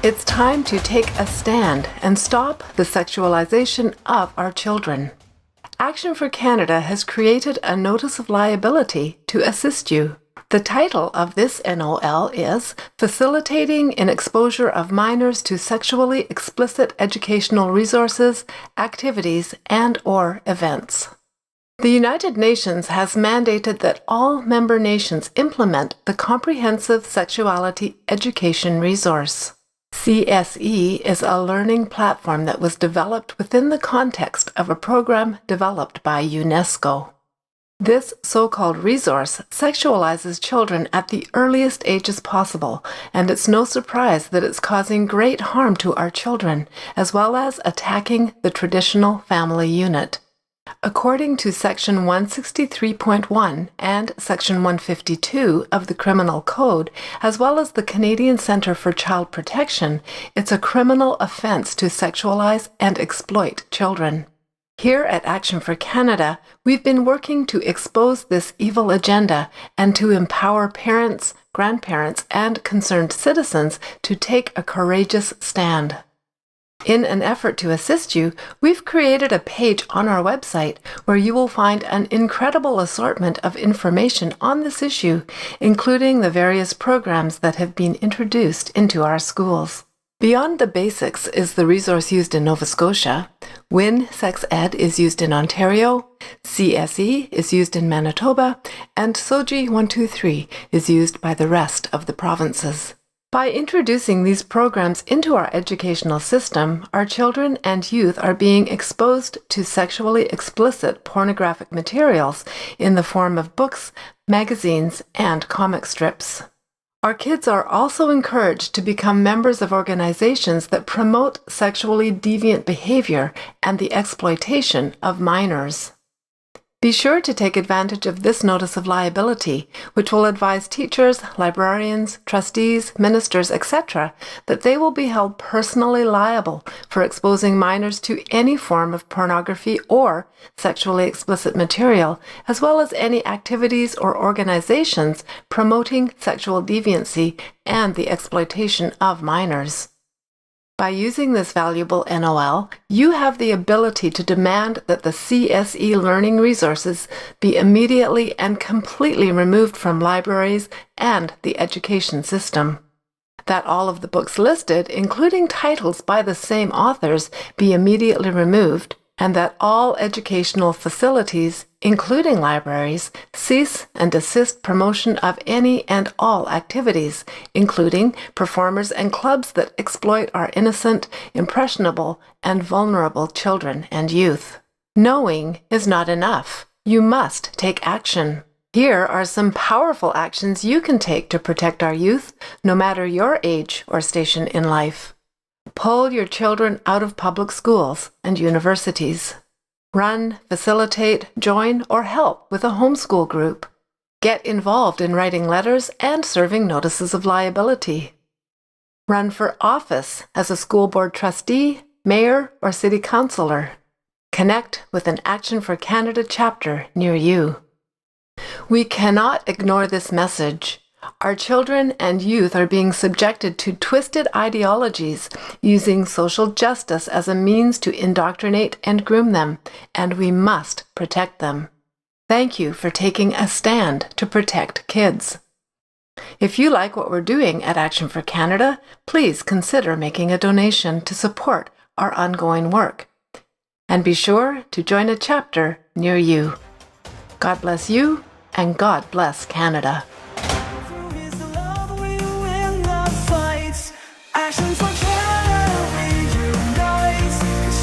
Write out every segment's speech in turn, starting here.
It's time to take a stand and stop the sexualization of our children. Action for Canada has created a notice of liability to assist you. The title of this NOL is Facilitating in Exposure of Minors to Sexually Explicit Educational Resources, Activities, and/or Events. The United Nations has mandated that all member nations implement the Comprehensive Sexuality Education Resource. CSE is a learning platform that was developed within the context of a program developed by UNESCO. This so-called resource sexualizes children at the earliest ages possible, and it's no surprise that it's causing great harm to our children, as well as attacking the traditional family unit. According to Section 163.1 and Section 152 of the Criminal Code, as well as the Canadian Centre for Child Protection, it's a criminal offence to sexualize and exploit children. Here at Action for Canada, we've been working to expose this evil agenda and to empower parents, grandparents, and concerned citizens to take a courageous stand. In an effort to assist you, we've created a page on our website where you will find an incredible assortment of information on this issue, including the various programs that have been introduced into our schools. Beyond the Basics is the resource used in Nova Scotia, WIN Sex Ed is used in Ontario, CSE is used in Manitoba, and SOGI 123 is used by the rest of the provinces. By introducing these programs into our educational system, our children and youth are being exposed to sexually explicit pornographic materials in the form of books, magazines, and comic strips. Our kids are also encouraged to become members of organizations that promote sexually deviant behavior and the exploitation of minors. Be sure to take advantage of this notice of liability, which will advise teachers, librarians, trustees, ministers, etc., that they will be held personally liable for exposing minors to any form of pornography or sexually explicit material, as well as any activities or organizations promoting sexual deviancy and the exploitation of minors. By using this valuable NOL, you have the ability to demand that the CSE learning resources be immediately and completely removed from libraries and the education system. That all of the books listed, including titles by the same authors, be immediately removed, and that all educational facilities, including libraries, cease and desist promotion of any and all activities, including performers and clubs that exploit our innocent, impressionable, and vulnerable children and youth. Knowing is not enough. You must take action. Here are some powerful actions you can take to protect our youth, no matter your age or station in life. Pull your children out of public schools and universities. Run, facilitate, join, or help with a homeschool group. Get involved in writing letters and serving notices of liability. Run for office as a school board trustee, mayor, or city councillor. Connect with an Action for Canada chapter near you. We cannot ignore this message. Our children and youth are being subjected to twisted ideologies using social justice as a means to indoctrinate and groom them, and we must protect them. Thank you for taking a stand to protect kids. If you like what we're doing at Action for Canada, please consider making a donation to support our ongoing work. And be sure to join a chapter near you. God bless you, and God bless Canada. Action for Canada, we unite.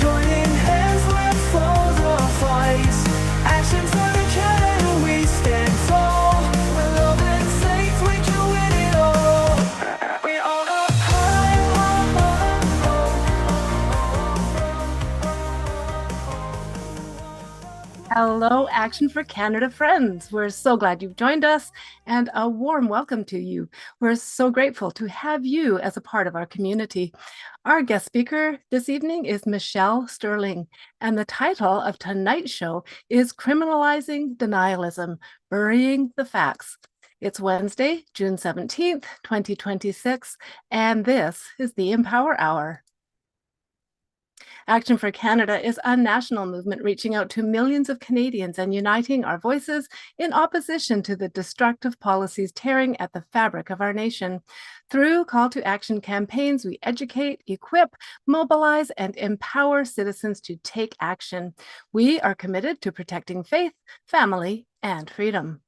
Joining hands, let's fold the fight. Action for the Canada, we stand tall. With love and faith, we can win it all. We are up high. Hello, Action for Canada friends. We're so glad you've joined us, and a warm welcome to you. We're so grateful to have you as a part of our community. Our guest speaker this evening is Michelle Stirling, and the title of tonight's show is Criminalizing Denialism, Burying the Facts. It's Wednesday, June 17th, 2026, and this is the Empower Hour. Action for Canada is a national movement reaching out to millions of Canadians and uniting our voices in opposition to the destructive policies tearing at the fabric of our nation. Through call to action campaigns, we educate, equip, mobilize, and empower citizens to take action. We are committed to protecting faith, family, and freedom.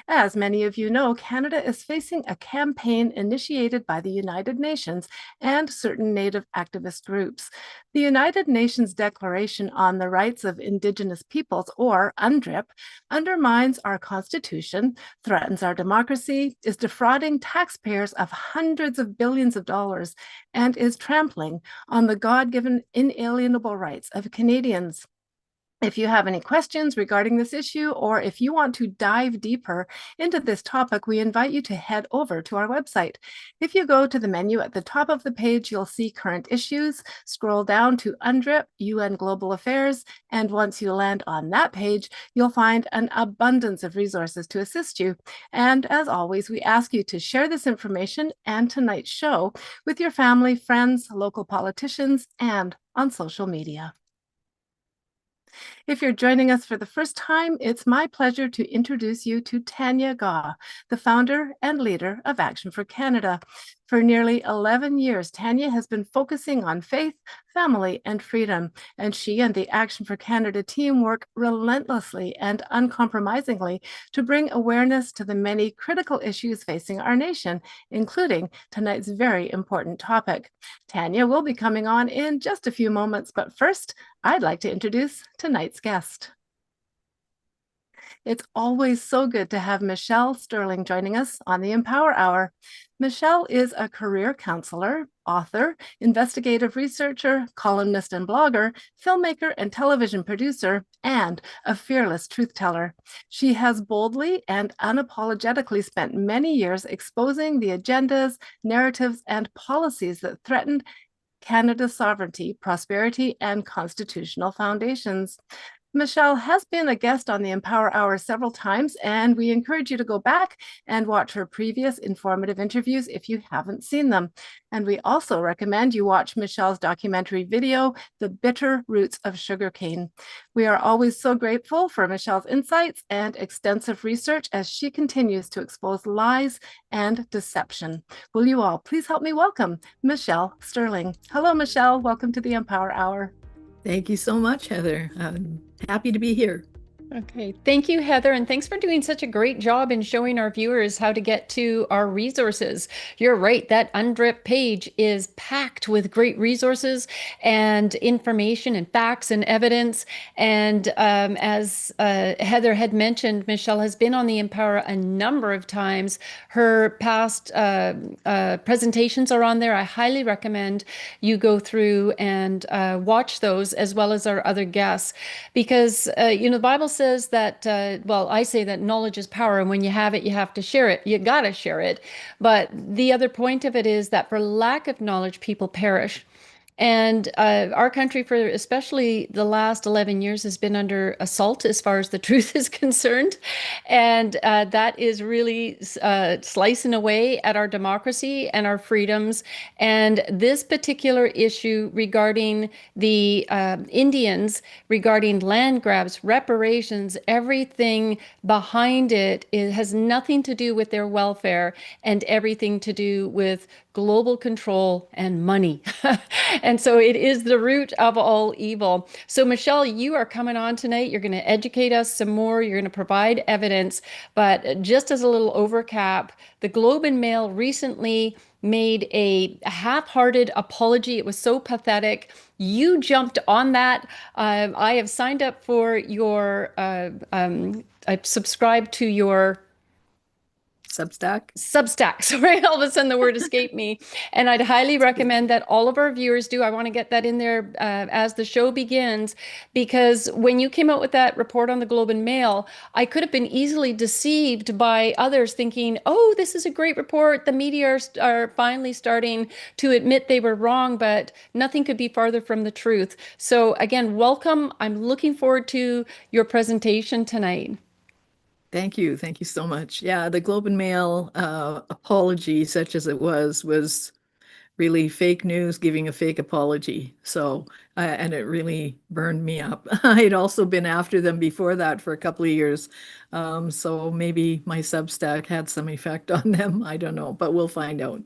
As many of you know, Canada is facing a campaign initiated by the United Nations and certain Native activist groups. The United Nations Declaration on the Rights of Indigenous Peoples, or UNDRIP, undermines our Constitution, threatens our democracy, is defrauding taxpayers of hundreds of billions of dollars, and is trampling on the God-given inalienable rights of Canadians. If you have any questions regarding this issue, or if you want to dive deeper into this topic, we invite you to head over to our website. If you go to the menu at the top of the page, you'll see current issues, scroll down to UNDRIP, UN Global Affairs, and once you land on that page, you'll find an abundance of resources to assist you. And as always, we ask you to share this information and tonight's show with your family, friends, local politicians, and on social media. If you're joining us for the first time, it's my pleasure to introduce you to Tanya, the founder and leader of Action for Canada. For nearly 11 years, Tanya has been focusing on faith, family, and freedom, and she and the Action for Canada team work relentlessly and uncompromisingly to bring awareness to the many critical issues facing our nation, including tonight's very important topic. Tanya will be coming on in just a few moments, but first, I'd like to introduce tonight's guest. It's always so good to have Michelle Stirling joining us on the Empower Hour. Michelle is a career counselor, author, investigative researcher, columnist and blogger, filmmaker and television producer, and a fearless truth teller. She has boldly and unapologetically spent many years exposing the agendas, narratives, and policies that threatened Canada's sovereignty, prosperity, and constitutional foundations. Michelle has been a guest on the Empower Hour several times, and we encourage you to go back and watch her previous informative interviews if you haven't seen them. And we also recommend you watch Michelle's documentary video, The Bitter Roots of Sugarcane. We are always so grateful for Michelle's insights and extensive research as she continues to expose lies and deception. Will you all please help me welcome Michelle Stirling. Hello, Michelle. Welcome to the Empower Hour. Thank you so much, Heather. I'm happy to be here. Okay, thank you, Heather, and thanks for doing such a great job in showing our viewers how to get to our resources. You're right, that UNDRIP page is packed with great resources and information and facts and evidence. And as Heather had mentioned, Michelle has been on the Empower a number of times. Her past presentations are on there. I highly recommend you go through and watch those, as well as our other guests, because the Bible says that, well, I say that knowledge is power, and when you have it, you have to share it. You got to share it. But the other point of it is that for lack of knowledge, people perish. And our country, for especially the last 11 years, has been under assault as far as the truth is concerned. And that is really slicing away at our democracy and our freedoms. And this particular issue regarding the Indians, regarding land grabs, reparations, everything behind it, it has nothing to do with their welfare and everything to do with global control and money. And so it is the root of all evil. So Michelle, you are coming on tonight. You're going to educate us some more. You're going to provide evidence. But just as a little overcap, the Globe and Mail recently made a half-hearted apology. It was so pathetic. You jumped on that. I have signed up for your, I've subscribed to your Substack. Sorry, all of a sudden the word escaped me. And I'd highly recommend that all of our viewers do. I want to get that in there as the show begins, because when you came out with that report on the Globe and Mail, I could have been easily deceived by others thinking, oh, this is a great report. The media are finally starting to admit they were wrong, but nothing could be farther from the truth. So again, welcome. I'm looking forward to your presentation tonight. Thank you. Thank you so much. Yeah, the Globe and Mail apology, such as it was really fake news giving a fake apology. So, and it really burned me up. I'd also been after them before that for a couple of years. So maybe my Substack had some effect on them. I don't know, but we'll find out.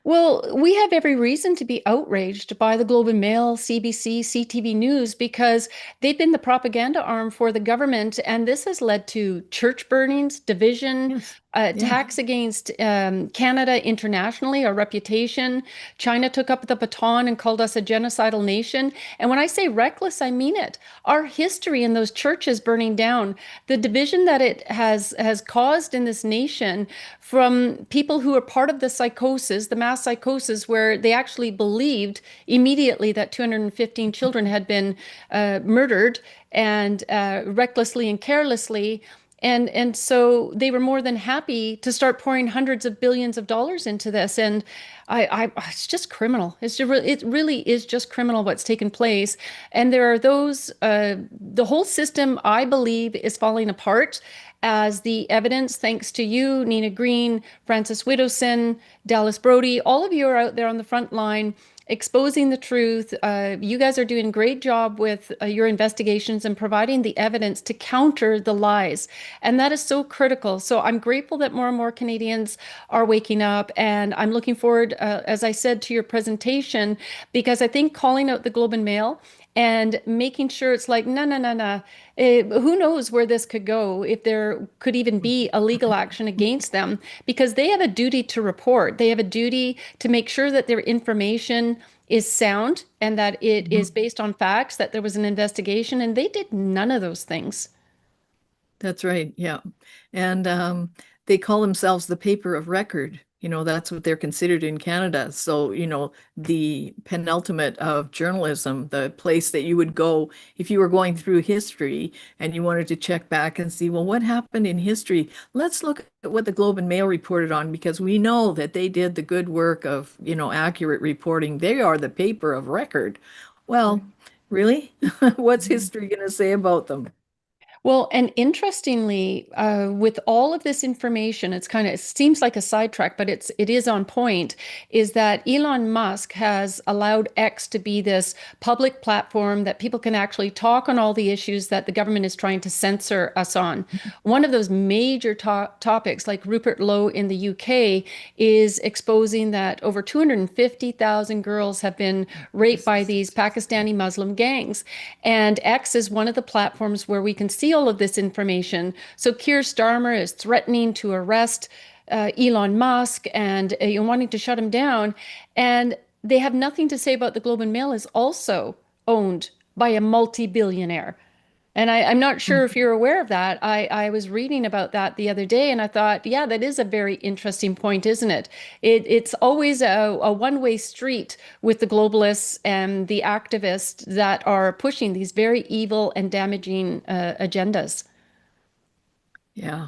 Well, we have every reason to be outraged by the Globe and Mail, CBC, CTV News because they've been the propaganda arm for the government, and this has led to church burnings, division, Yes. Yeah. attacks against Canada internationally, our reputation. China took up the baton and called us a genocidal nation. And when I say reckless, I mean it. Our history in those churches burning down, the division that it has caused in this nation from people who are part of the psychosis, the mass psychosis, where they actually believed immediately that 215 children had been murdered and recklessly and carelessly. And so they were more than happy to start pouring hundreds of billions of dollars into this. And it's just criminal. It really is just criminal what's taken place. And there are those, the whole system, I believe, is falling apart as the evidence, thanks to you, Nina Green, Francis Widdowson, Dallas Brody, all of you are out there on the front line exposing the truth. You guys are doing a great job with your investigations and providing the evidence to counter the lies. And that is so critical. So I'm grateful that more and more Canadians are waking up. And I'm looking forward, as I said, to your presentation, because I think calling out the Globe and Mail and making sure it's like, no, no, no, no. Who knows where this could go, if there could even be a legal action against them, because they have a duty to report. They have a duty to make sure that their information is sound and that it is based on facts, that there was an investigation, and they did none of those things. That's right. Yeah. And they call themselves the paper of record. That's what they're considered in Canada. So, the penultimate of journalism, the place that you would go if you were going through history and you wanted to check back and see, well, what happened in history? Let's look at what the Globe and Mail reported on, because we know that they did the good work of, accurate reporting. They are the paper of record. Well, really? What's history going to say about them? Well, and interestingly, with all of this information, it seems like a sidetrack, but it is on point, is that Elon Musk has allowed X to be this public platform that people can actually talk on all the issues that the government is trying to censor us on. One of those major topics, like Rupert Lowe in the UK, is exposing that over 250,000 girls have been raped by these Pakistani Muslim gangs. And X is one of the platforms where we can see all of this information. So Keir Starmer is threatening to arrest Elon Musk and wanting to shut him down. And they have nothing to say about the Globe and Mail is also owned by a multi-billionaire. And I'm not sure if you're aware of that. I was reading about that the other day and I thought, yeah, that is a very interesting point, isn't it? It's always a one-way street with the globalists and the activists that are pushing these very evil and damaging agendas. Yeah,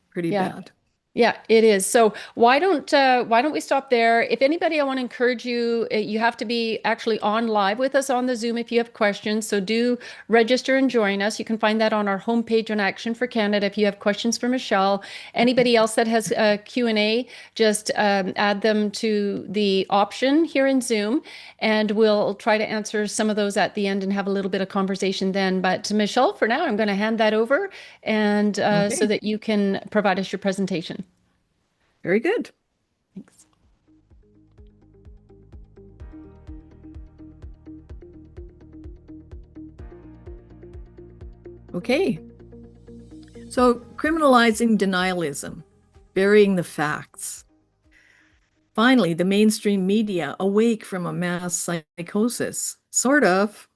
pretty Yeah. bad. Yeah, it is. So why don't we stop there? If anybody, I want to encourage you, you have to be actually on live with us on the Zoom if you have questions. So do register and join us. You can find that on our homepage on Action for Canada if you have questions for Michelle. Anybody else that has a Q&A, just add them to the option here in Zoom, and we'll try to answer some of those at the end and have a little bit of conversation then. But Michelle, for now, I'm going to hand that over and so Okay, that you can provide us your presentation. very good. Thanks. Okay. So, criminalizing denialism, burying the facts. Finally, the mainstream media awake from a mass psychosis, sort of.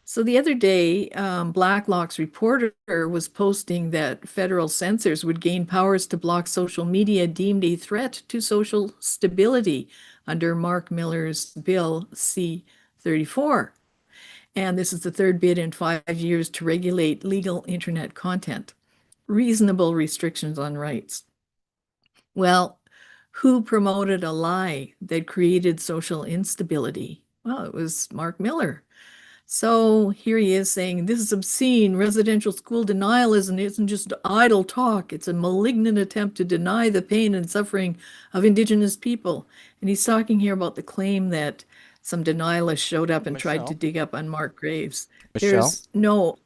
So the other day, Blacklock's reporter was posting that federal censors would gain powers to block social media deemed a threat to social stability under Mark Miller's Bill C-34. And this is the third bid in 5 years to regulate legal internet content. Reasonable restrictions on rights. Well, who promoted a lie that created social instability? Well, it was Mark Miller. So here he is saying, this is obscene. Residential school denialism isn't just idle talk. It's a malignant attempt to deny the pain and suffering of Indigenous people. And he's talking here about the claim that some denialists showed up and tried to Michelle? dig up unmarked graves. Michelle? There's no,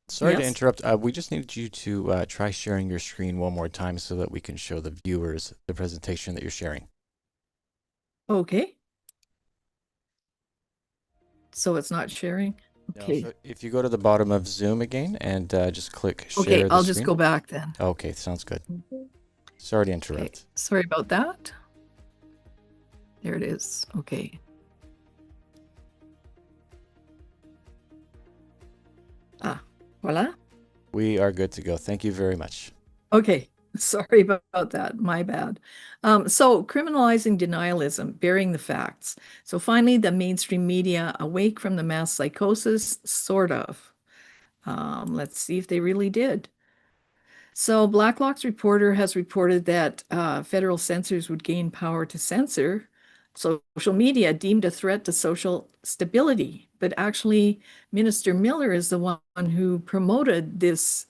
Sorry to yes? interrupt. We just needed you to try sharing your screen one more time so that we can show the viewers the presentation that you're sharing. Okay. So it's not sharing? No, Okay. so if you go to the bottom of Zoom again and just click share Okay, the I'll just screen. go back then. Okay, sounds good. Sorry to Okay, interrupt. sorry about that. There it is. Okay. Ah, voila. We are good to go. Thank you very much. Okay, sorry about that. My bad. So criminalizing denialism, burying the facts. So finally, the mainstream media awake from the mass psychosis, sort of. Let's see if they really did. So Blacklock's reporter has reported that federal censors would gain power to censor social media deemed a threat to social stability. But actually, Minister Miller is the one who promoted this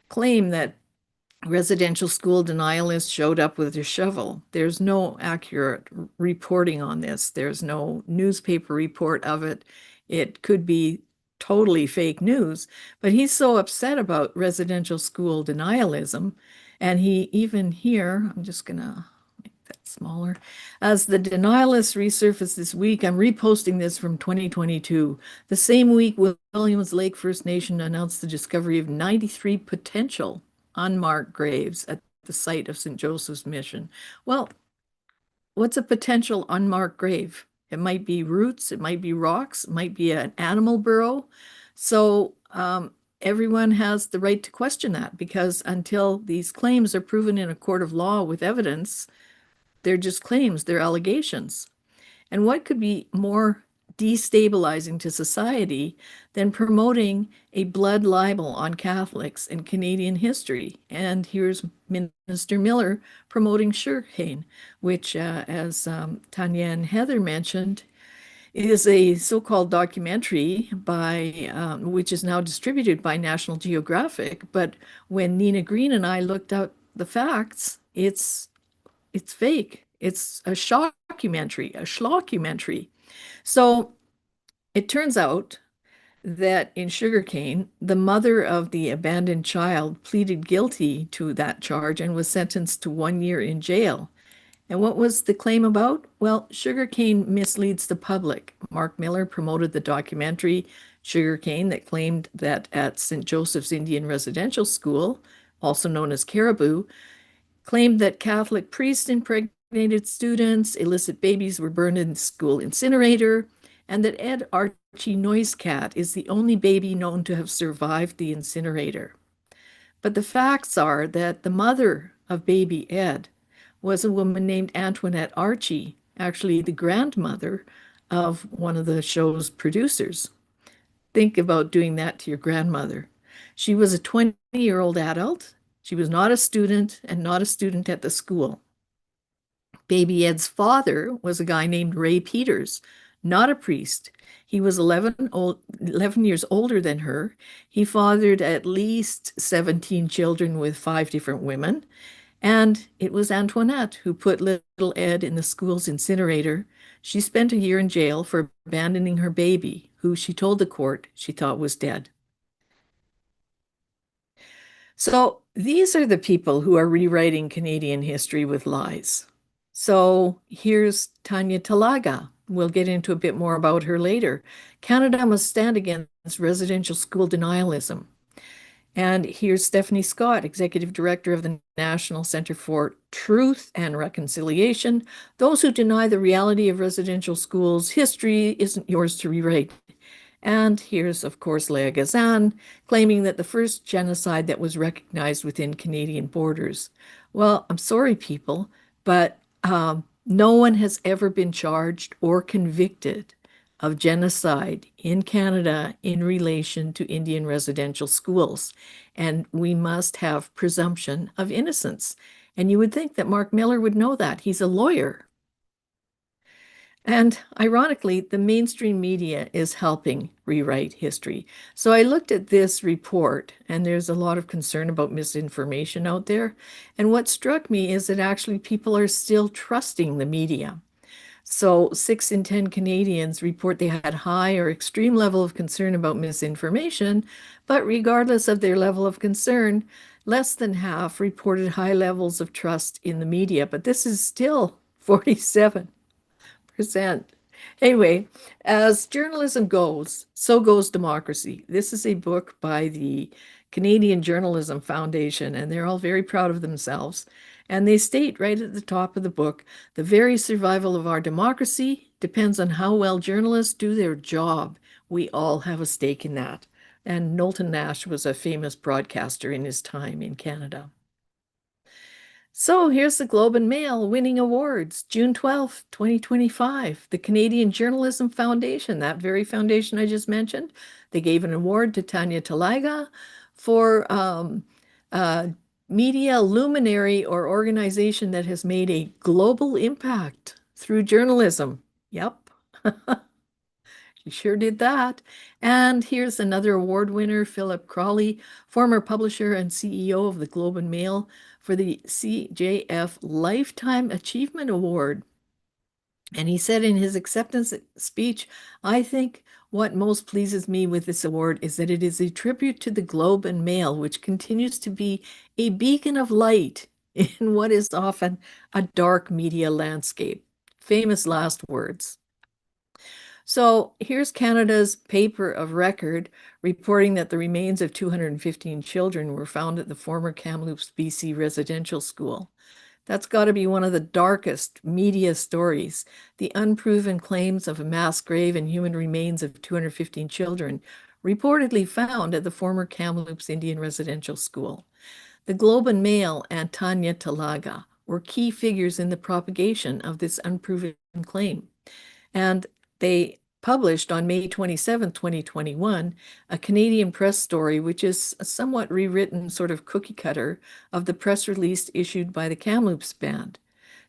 claim that residential school denialists showed up with a shovel. There's no accurate reporting on this. There's no newspaper report of it. It could be totally fake news, but he's so upset about residential school denialism. And he even here, I'm just gonna make that smaller. As the denialists resurface this week, I'm reposting this from 2022. The same week, Williams Lake First Nation announced the discovery of 93 potential unmarked graves at the site of St. Joseph's Mission. Well, what's a potential unmarked grave? It might be roots, it might be rocks, it might be an animal burrow. So everyone has the right to question that, because until these claims are proven in a court of law with evidence, they're just claims, they're allegations. And what could be more destabilizing to society than promoting a blood libel on Catholics in Canadian history? And here's Minister Miller promoting sugarcane, which, as Tanya and Heather mentioned, is a so-called documentary by which is now distributed by National Geographic. But when Nina Green and I looked up the facts, it's fake. It's a shockumentary, a schlockumentary. So it turns out that in sugarcane, the mother of the abandoned child pleaded guilty to that charge and was sentenced to 1 year in jail. And what was the claim about? Well, sugarcane misleads the public. Mark Miller promoted the documentary Sugarcane that claimed that at St. Joseph's Indian Residential School, also known as Caribou, claimed that Catholic priests impregnated students, illicit babies were burned in the school incinerator, and that Ed Archie Noisecat is the only baby known to have survived the incinerator. But the facts are that the mother of baby Ed was a woman named Antoinette Archie, actually the grandmother of one of the show's producers. Think about doing that to your grandmother. She was a 20-year-old adult. She was not a student and not a student at the school. Baby Ed's father was a guy named Ray Peters, not a priest. He was 11 years older than her. He fathered at least 17 children with 5 different women. And it was Antoinette who put little Ed in the school's incinerator. She spent a year in jail for abandoning her baby, who she told the court she thought was dead. So these are the people who are rewriting Canadian history with lies. So here's Tanya Talaga. We'll get into a bit more about her later. Canada must stand against residential school denialism. And here's Stephanie Scott, Executive Director of the National Centre for Truth and Reconciliation. Those who deny the reality of residential schools, history isn't yours to rewrite. And here's, of course, Leah Gazan, claiming that the first genocide that was recognized within Canadian borders. Well, I'm sorry, people, but no one has ever been charged or convicted of genocide in Canada in relation to Indian residential schools. And we must have presumption of innocence. And you would think that Mark Miller would know that. He's a lawyer. And ironically, the mainstream media is helping rewrite history. So I looked at this report, and there's a lot of concern about misinformation out there. And what struck me is that actually people are still trusting the media. So 6 in 10 Canadians report they had high or extreme level of concern about misinformation, but regardless of their level of concern, less than half reported high levels of trust in the media. But this is still 47%. Anyway, as journalism goes, so goes democracy. This is a book by the Canadian Journalism Foundation, and they're all very proud of themselves. And they state right at the top of the book, the very survival of our democracy depends on how well journalists do their job. We all have a stake in that. And Knowlton Nash was a famous broadcaster in his time in Canada. So here's the Globe and Mail winning awards. June 12th, 2025, the Canadian Journalism Foundation, that very foundation I just mentioned, they gave an award to Tanya Talaga for media luminary or organization that has made a global impact through journalism. Yep. She sure did that. And here's another award winner, Philip Crawley, former publisher and CEO of the Globe and Mail, for the CJF Lifetime Achievement Award. And he said in his acceptance speech, I think what most pleases me with this award is that it is a tribute to the Globe and Mail, which continues to be a beacon of light in what is often a dark media landscape. Famous last words. So here's Canada's paper of record reporting that the remains of 215 children were found at the former Kamloops, BC residential school. That's got to be one of the darkest media stories. The unproven claims of a mass grave and human remains of 215 children reportedly found at the former Kamloops Indian residential school. The Globe and Mail and Tanya Talaga were key figures in the propagation of this unproven claim. And they published on May 27, 2021, a Canadian press story, which is a somewhat rewritten sort of cookie cutter of the press release issued by the Kamloops band.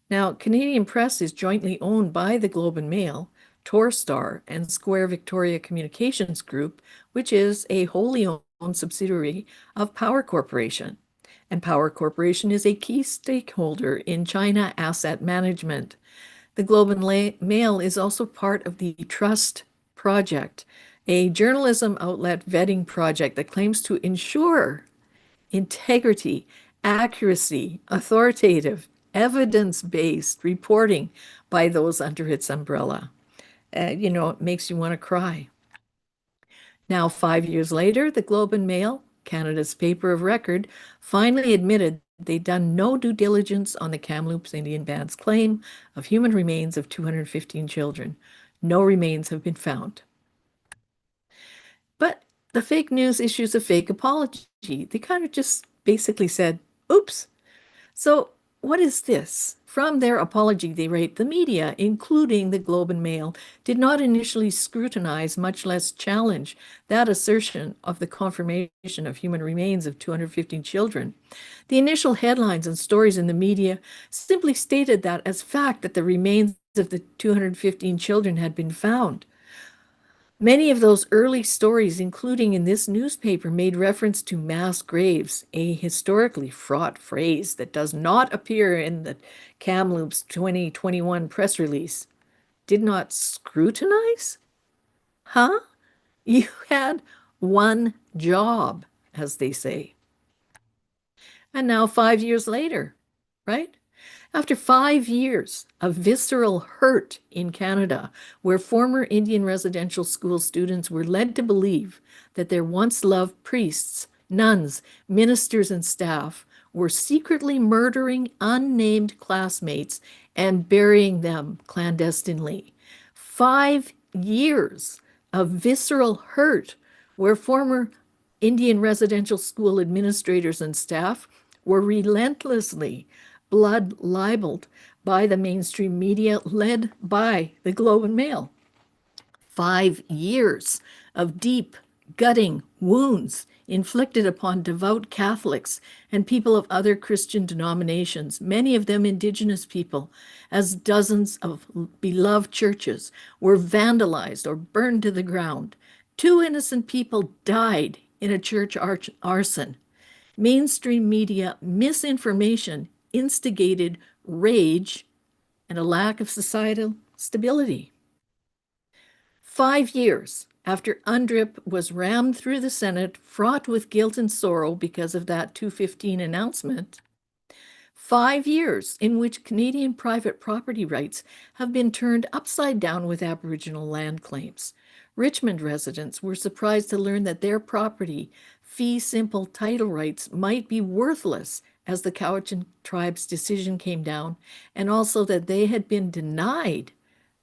Now, Canadian Press is jointly owned by the Globe and Mail, Torstar, and Square Victoria Communications Group, which is a wholly owned subsidiary of Power Corporation. And Power Corporation is a key stakeholder in China asset management. The Globe and Mail is also part of the Trust Project, a journalism outlet vetting project that claims to ensure integrity, accuracy, authoritative, evidence-based reporting by those under its umbrella. It makes you want to cry. Now, 5 years later, the Globe and Mail, Canada's paper of record, finally admitted they'd done no due diligence on the Kamloops Indian band's claim of human remains of 215 children. No remains have been found. But the fake news issues a fake apology. They kind of just basically said, oops. So what is this? From their apology, they write, the media, including the Globe and Mail, did not initially scrutinize, much less challenge, that assertion of the confirmation of human remains of 215 children. The initial headlines and stories in the media simply stated that as fact that the remains of the 215 children had been found. Many of those early stories, including in this newspaper, made reference to mass graves, a historically fraught phrase that does not appear in the Kamloops 2021 press release. Did not scrutinize? Huh? You had one job, as they say. And now 5 years later, right? After 5 years of visceral hurt in Canada, where former Indian residential school students were led to believe that their once loved priests, nuns, ministers, and staff were secretly murdering unnamed classmates and burying them clandestinely. 5 years of visceral hurt, where former Indian residential school administrators and staff were relentlessly blood libeled by the mainstream media led by the Globe and Mail. 5 years of deep, gutting wounds inflicted upon devout Catholics and people of other Christian denominations, many of them Indigenous people, as dozens of beloved churches were vandalized or burned to the ground. 2 innocent people died in a church arson. Mainstream media misinformation instigated rage and a lack of societal stability. 5 years after UNDRIP was rammed through the Senate, fraught with guilt and sorrow because of that 215 announcement, 5 years in which Canadian private property rights have been turned upside down with Aboriginal land claims. Richmond residents were surprised to learn that their property fee simple title rights might be worthless as the Cowichan tribe's decision came down, and also that they had been denied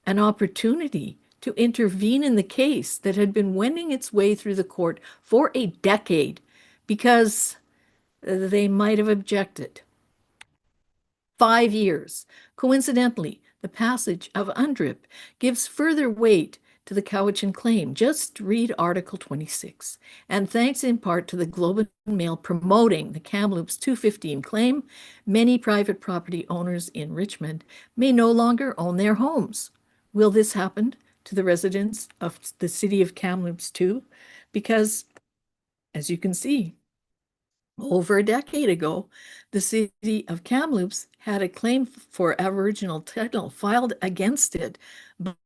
an opportunity to intervene in the case that had been wending its way through the court for a decade because they might have objected. 5 years. Coincidentally, the passage of UNDRIP gives further weight to the Cowichan claim. Just read Article 26. And thanks in part to the Globe and Mail promoting the Kamloops 215 claim, many private property owners in Richmond may no longer own their homes. Will this happen to the residents of the city of Kamloops too? Because, as you can see, over a decade ago, the city of Kamloops had a claim for Aboriginal title filed against it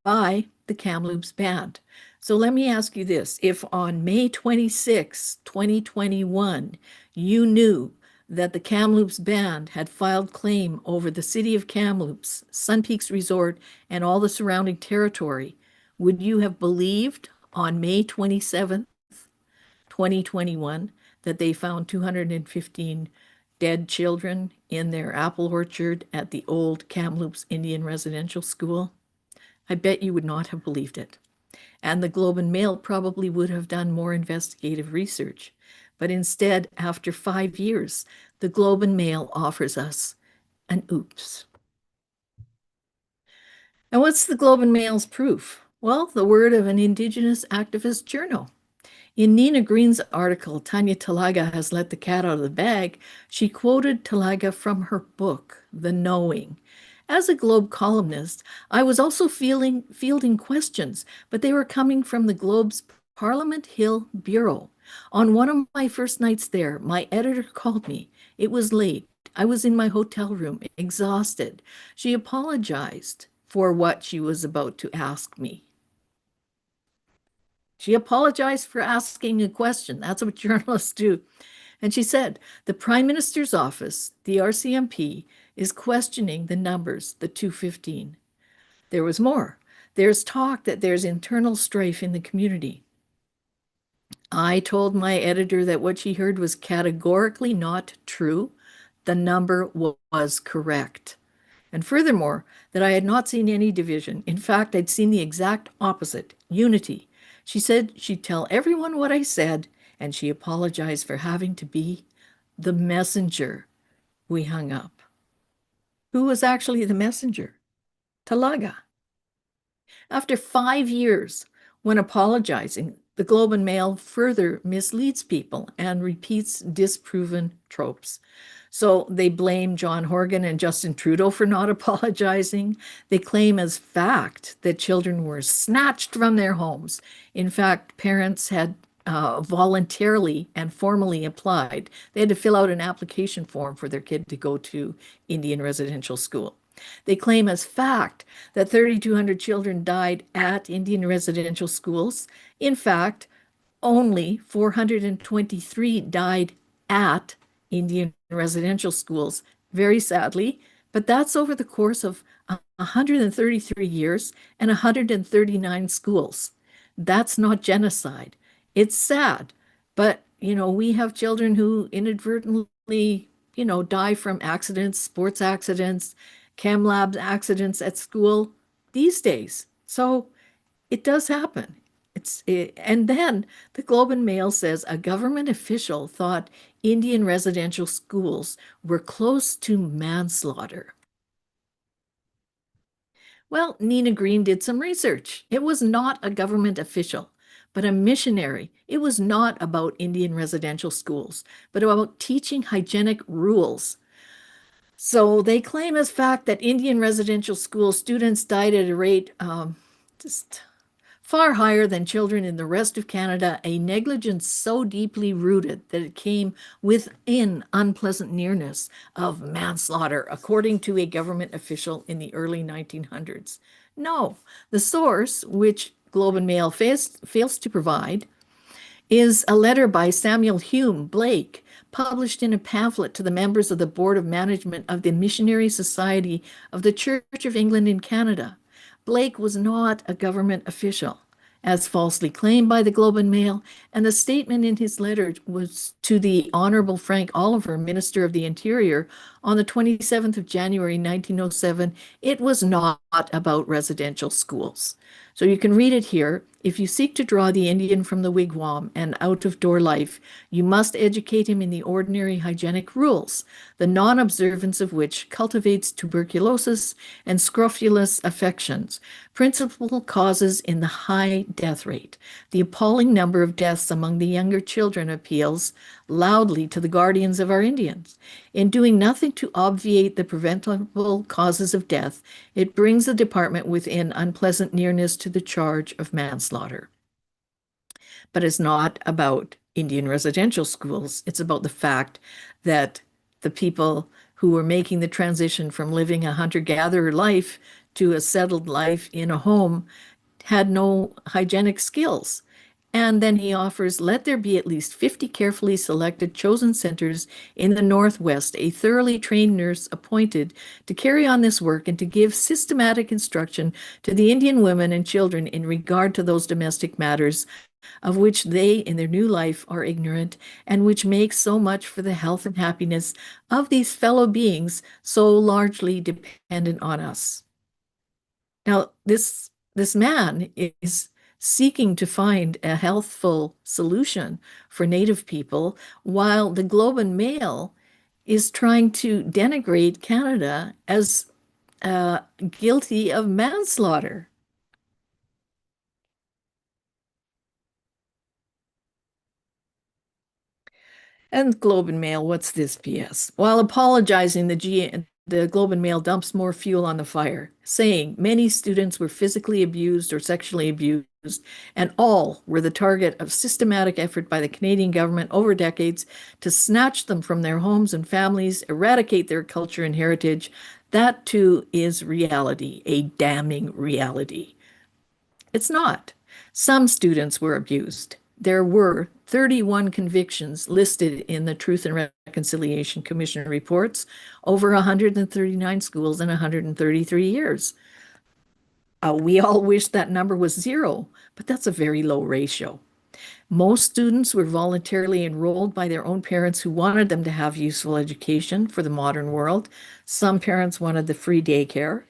by the Kamloops Band. So let me ask you this. If on May 26, 2021, you knew that the Kamloops Band had filed claim over the city of Kamloops, Sun Peaks Resort, and all the surrounding territory, would you have believed on May 27th, 2021, that they found 215 dead children in their apple orchard at the old Kamloops Indian Residential School? I bet you would not have believed it. And the Globe and Mail probably would have done more investigative research. But instead, after 5 years, the Globe and Mail offers us an oops. And what's the Globe and Mail's proof? Well, the word of an Indigenous activist journal. In Nina Green's article, Tanya Talaga has let the cat out of the bag. She quoted Talaga from her book, The Knowing. As a Globe columnist, I was also fielding questions, but they were coming from the Globe's Parliament Hill Bureau. On one of my first nights there, my editor called me. It was late. I was in my hotel room, exhausted. She apologized for what she was about to ask me. She apologized for asking a question. That's what journalists do. And she said, the Prime Minister's office, the RCMP, is questioning the numbers, the 215. There was more. There's talk that there's internal strife in the community. I told my editor that what she heard was categorically not true. The number was correct. And furthermore, that I had not seen any division. In fact, I'd seen the exact opposite, unity. She said she'd tell everyone what I said, and she apologized for having to be the messenger. We hung up. Who was actually the messenger? Talaga. After 5 years, when apologizing, the Globe and Mail further misleads people and repeats disproven tropes. So they blame John Horgan and Justin Trudeau for not apologizing. They claim as fact that children were snatched from their homes. In fact, parents had voluntarily and formally applied. They had to fill out an application form for their kid to go to Indian residential school. They claim as fact that 3,200 children died at Indian residential schools. In fact, only 423 died at Indian residential schools, very sadly, but that's over the course of 133 years and 139 schools. That's not genocide. It's sad, but, we have children who inadvertently, die from accidents, sports accidents, chem lab accidents at school these days. So it does happen. And then the Globe and Mail says a government official thought Indian residential schools were close to manslaughter. Well, Nina Green did some research. It was not a government official, but a missionary. It was not about Indian residential schools, but about teaching hygienic rules. So they claim as fact that Indian residential school students died at a rate just far higher than children in the rest of Canada, a negligence so deeply rooted that it came within unpleasant nearness of manslaughter, according to a government official in the early 1900s. No, the source, which Globe and Mail fails to provide, is a letter by Samuel Hume Blake, published in a pamphlet to the members of the Board of Management of the Missionary Society of the Church of England in Canada. Blake was not a government official, as falsely claimed by the Globe and Mail, and the statement in his letter was to the Honorable Frank Oliver, Minister of the Interior, on the 27th of January, 1907. It was not about residential schools. So you can read it here. If you seek to draw the Indian from the wigwam and out-of-door life, you must educate him in the ordinary hygienic rules, the non-observance of which cultivates tuberculosis and scrofulous affections, principal causes in the high death rate. The appalling number of deaths among the younger children appeals loudly to the guardians of our Indians. In doing nothing to obviate the preventable causes of death, it brings the department within unpleasant nearness to the charge of manslaughter. But it's not about Indian residential schools. It's about the fact that the people who were making the transition from living a hunter-gatherer life to a settled life in a home had no hygienic skills. And then he offers, let there be at least 50 carefully selected chosen centers in the Northwest, a thoroughly trained nurse appointed to carry on this work and to give systematic instruction to the Indian women and children in regard to those domestic matters of which they in their new life are ignorant, and which make so much for the health and happiness of these fellow beings so largely dependent on us. Now, this man is seeking to find a healthful solution for Native people, while the Globe and Mail is trying to denigrate Canada as guilty of manslaughter. And Globe and Mail, what's this BS? While apologizing, the Globe and Mail dumps more fuel on the fire, saying many students were physically abused or sexually abused, and all were the target of systematic effort by the Canadian government over decades to snatch them from their homes and families, eradicate their culture and heritage. That too is reality, a damning reality. It's not. Some students were abused. There were 31 convictions listed in the Truth and Reconciliation Commission reports, over 139 schools in 133 years. We all wish that number was zero, but that's a very low ratio. Most students were voluntarily enrolled by their own parents who wanted them to have useful education for the modern world. Some parents wanted the free daycare.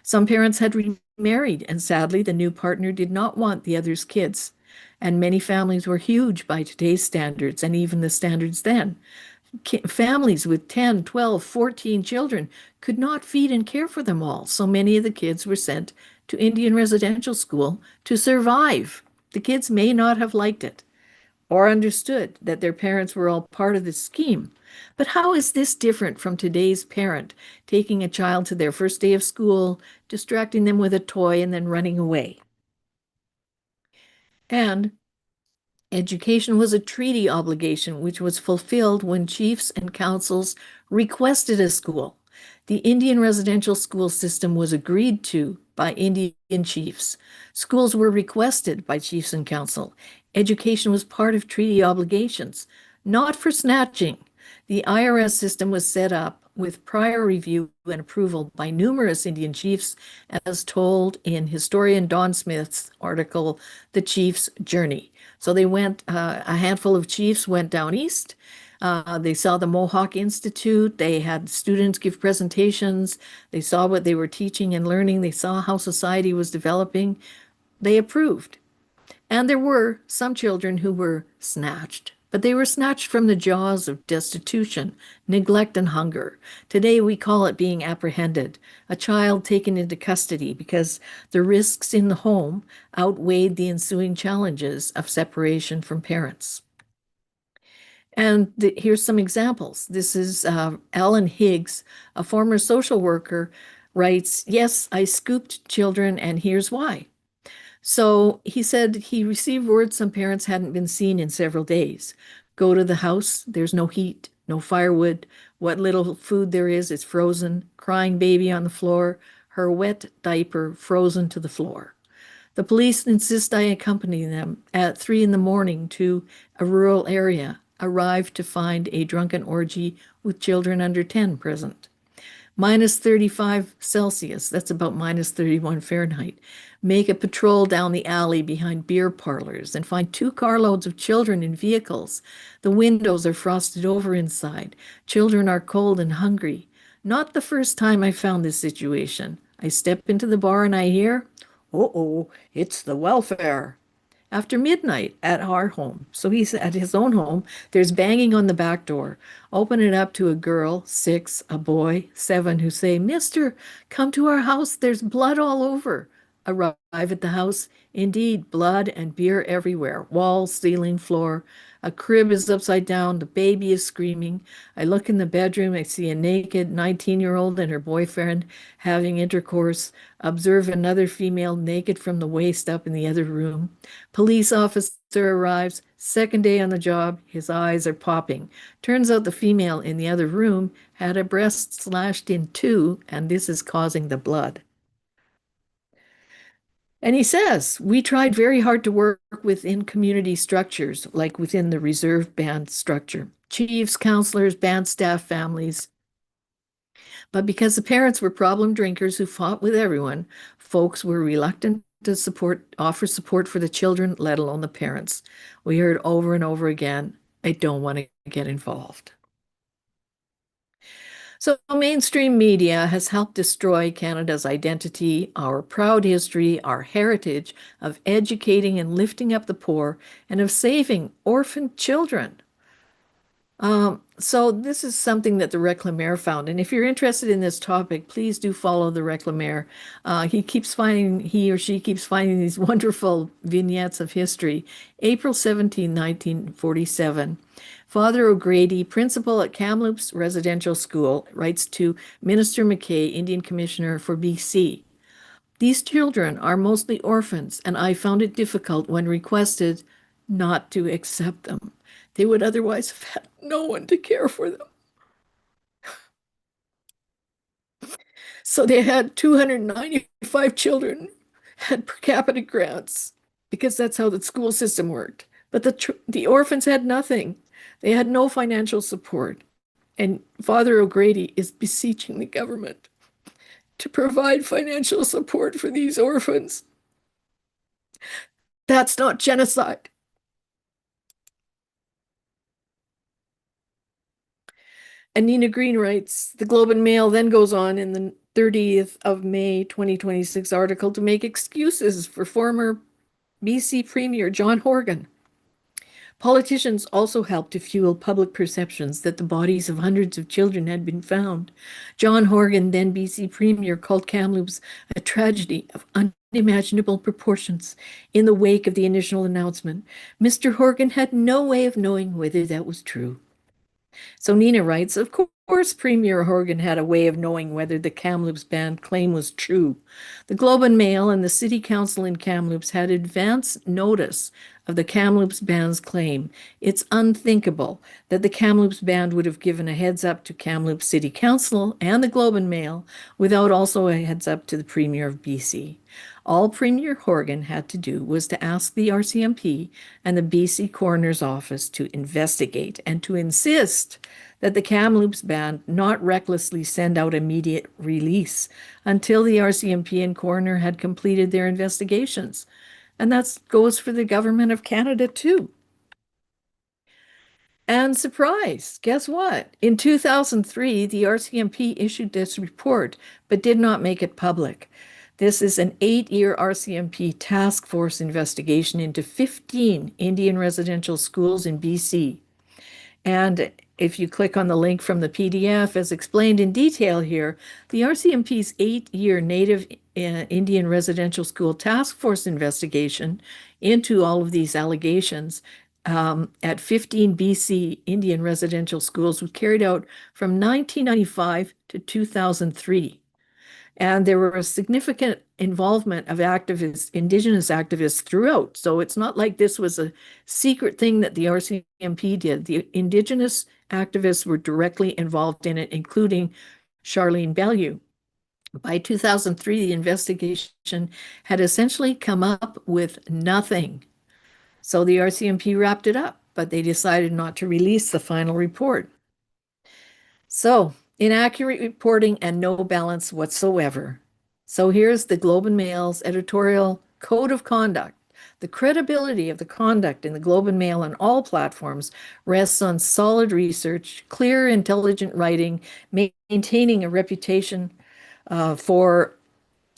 Some parents had remarried, and sadly, the new partner did not want the other's kids. And many families were huge by today's standards and even the standards then. Families with 10, 12, 14 children could not feed and care for them all, so many of the kids were sent to Indian residential school to survive. The kids may not have liked it or understood that their parents were all part of the scheme. But how is this different from today's parent taking a child to their first day of school, distracting them with a toy, and then running away? And education was a treaty obligation which was fulfilled when chiefs and councils requested a school. The Indian residential school system was agreed to by Indian chiefs. Schools were requested by chiefs and council. Education was part of treaty obligations, not for snatching. The IRS system was set up with prior review and approval by numerous Indian chiefs, as told in historian Don Smith's article, The Chief's Journey. So they went, a handful of chiefs went down east. They saw the Mohawk Institute. They had students give presentations. They saw what they were teaching and learning. They saw how society was developing. They approved. And there were some children who were snatched but they were snatched from the jaws of destitution, neglect, and hunger. Today we call it being apprehended, a child taken into custody because the risks in the home outweighed the ensuing challenges of separation from parents. And here's some examples. This is Alan Higgs, a former social worker, writes, "Yes, I scooped children, and here's why." So he said he received word some parents hadn't been seen in several days. Go to the house, there's no heat, no firewood. What little food there is frozen. Crying baby on the floor, her wet diaper frozen to the floor. The police insist I accompany them at 3 in the morning to a rural area, arrived to find a drunken orgy with children under 10 present. Minus 35 Celsius, that's about minus 31 Fahrenheit. Make a patrol down the alley behind beer parlors and find 2 carloads of children in vehicles. The windows are frosted over inside. Children are cold and hungry. Not the first time I found this situation. I step into the bar and I hear, "Uh-oh, it's the welfare." After midnight at our home. So he's at his own home. There's banging on the back door. Open it up to a girl, 6, a boy, 7, who say, "Mister, come to our house. There's blood all over." Arrive at the house. Indeed, blood and beer everywhere. Walls, ceiling, floor. A crib is upside down. The baby is screaming. I look in the bedroom. I see a naked 19-year-old and her boyfriend having intercourse. Observe another female naked from the waist up in the other room. Police officer arrives. Second day on the job. His eyes are popping. Turns out the female in the other room had a breast slashed in 2, and this is causing the blood. And he says, we tried very hard to work within community structures, like within the reserve band structure, chiefs, counselors, band staff, families. But because the parents were problem drinkers who fought with everyone, folks were reluctant to offer support for the children, let alone the parents. We heard over and over again, "I don't want to get involved." So mainstream media has helped destroy Canada's identity, our proud history, our heritage of educating and lifting up the poor and of saving orphaned children. So this is something that the Reclamaire found. And if you're interested in this topic, please do follow the Reclamaire. He or she keeps finding these wonderful vignettes of history. April 17, 1947. Father O'Grady, principal at Kamloops Residential School, writes to Minister McKay, Indian Commissioner for BC. These children are mostly orphans, and I found it difficult when requested not to accept them. They would otherwise have had no one to care for them. So they had 295 children, had per capita grants, because that's how the school system worked. But the orphans had nothing. They had no financial support. And Father O'Grady is beseeching the government to provide financial support for these orphans. That's not genocide. And Nina Green writes, the Globe and Mail then goes on in the 30th of May 2026 article to make excuses for former BC Premier John Horgan. Politicians also helped to fuel public perceptions that the bodies of hundreds of children had been found. John Horgan, then BC Premier, called Kamloops a tragedy of unimaginable proportions in the wake of the initial announcement. Mr. Horgan had no way of knowing whether that was true. So Nina writes, of course, Premier Horgan had a way of knowing whether the Kamloops band claim was true. The Globe and Mail and the City Council in Kamloops had advance notice of the Kamloops band's claim. It's unthinkable that the Kamloops band would have given a heads up to Kamloops City Council and the Globe and Mail without also a heads up to the Premier of BC. All Premier Horgan had to do was to ask the RCMP and the BC Coroner's Office to investigate and to insist that the Kamloops band not recklessly send out immediate release until the RCMP and coroner had completed their investigations. And that goes for the government of Canada too. And surprise, guess what? In 2003, the RCMP issued this report, but did not make it public. This is an 8-year RCMP task force investigation into 15 Indian residential schools in BC. And if you click on the link from the PDF, as explained in detail here, the RCMP's 8-year Native Indian Residential School Task Force investigation into all of these allegations at 15 BC Indian residential schools was carried out from 1995 to 2003. And there were a significant involvement of activists, Indigenous activists throughout. So it's not like this was a secret thing that the RCMP did. The Indigenous activists were directly involved in it, including Charlene Bellew. By 2003, the investigation had essentially come up with nothing. So the RCMP wrapped it up, but they decided not to release the final report. So, inaccurate reporting and no balance whatsoever. So here's the Globe and Mail's editorial code of conduct. The credibility of the conduct in the Globe and Mail on all platforms rests on solid research, clear, intelligent writing, maintaining a reputation for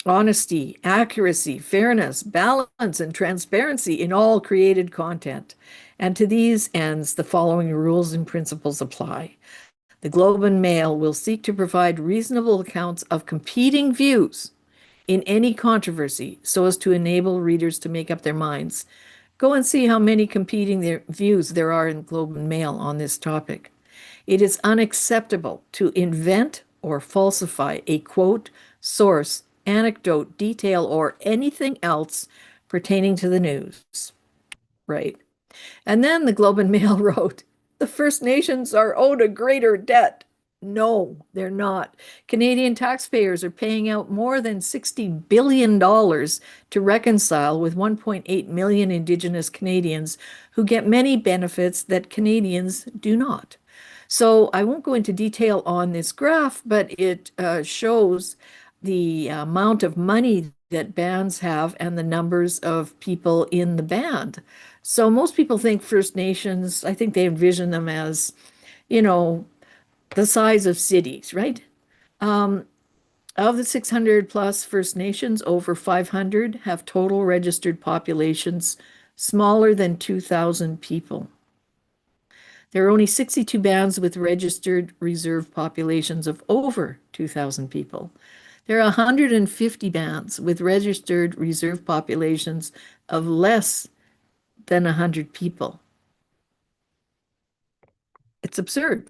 honesty, accuracy, fairness, balance, and transparency in all created content. And to these ends, the following rules and principles apply. The Globe and Mail will seek to provide reasonable accounts of competing views in any controversy so as to enable readers to make up their minds. Go and see how many competing views there are in Globe and Mail on this topic. It is unacceptable to invent or falsify a quote, source, anecdote, detail, or anything else pertaining to the news. Right. And then the Globe and Mail wrote, the First Nations are owed a greater debt. No, they're not. Canadian taxpayers are paying out more than $60 billion to reconcile with 1.8 million Indigenous Canadians who get many benefits that Canadians do not. So I won't go into detail on this graph, but it shows the amount of money that bands have and the numbers of people in the band. So most people think First Nations, I think they envision them as, the size of cities, right? Of the 600 plus First Nations, over 500 have total registered populations smaller than 2,000 people. There are only 62 bands with registered reserve populations of over 2,000 people. There are 150 bands with registered reserve populations of less than 100 people. It's absurd.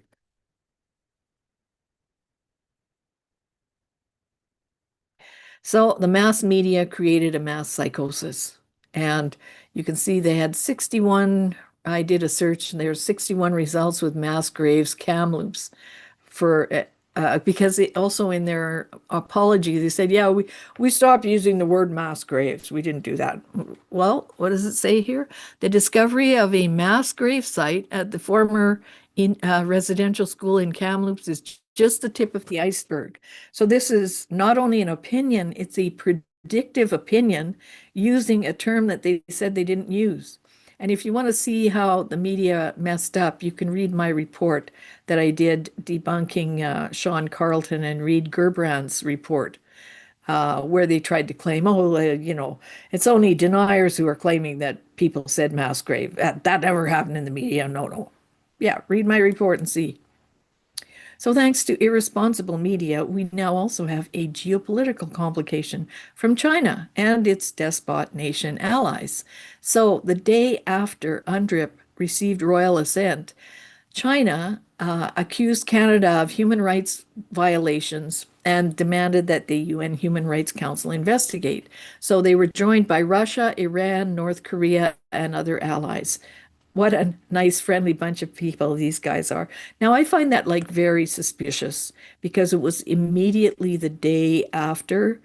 So the mass media created a mass psychosis. And you can see they had 61, I did a search, and there were 61 results with mass graves, Kamloops, for because it also in their apology, they said, yeah, we stopped using the word mass graves. We didn't do that. Well, what does it say here? The discovery of a mass grave site at the former residential school in Kamloops is just the tip of the iceberg. So this is not only an opinion, it's a predictive opinion using a term that they said they didn't use. And if you want to see how the media messed up, you can read my report that I did debunking Sean Carlton and Reed Gerbrand's report, where they tried to claim, it's only deniers who are claiming that people said mass grave. That never happened in the media. No. Yeah, read my report and see. So thanks to irresponsible media, we now also have a geopolitical complication from China and its despot nation allies. So the day after UNDRIP received royal assent, China accused Canada of human rights violations and demanded that the UN Human Rights Council investigate. So they were joined by Russia, Iran, North Korea, and other allies. What a nice, friendly bunch of people these guys are. Now, I find that very suspicious because it was immediately the day after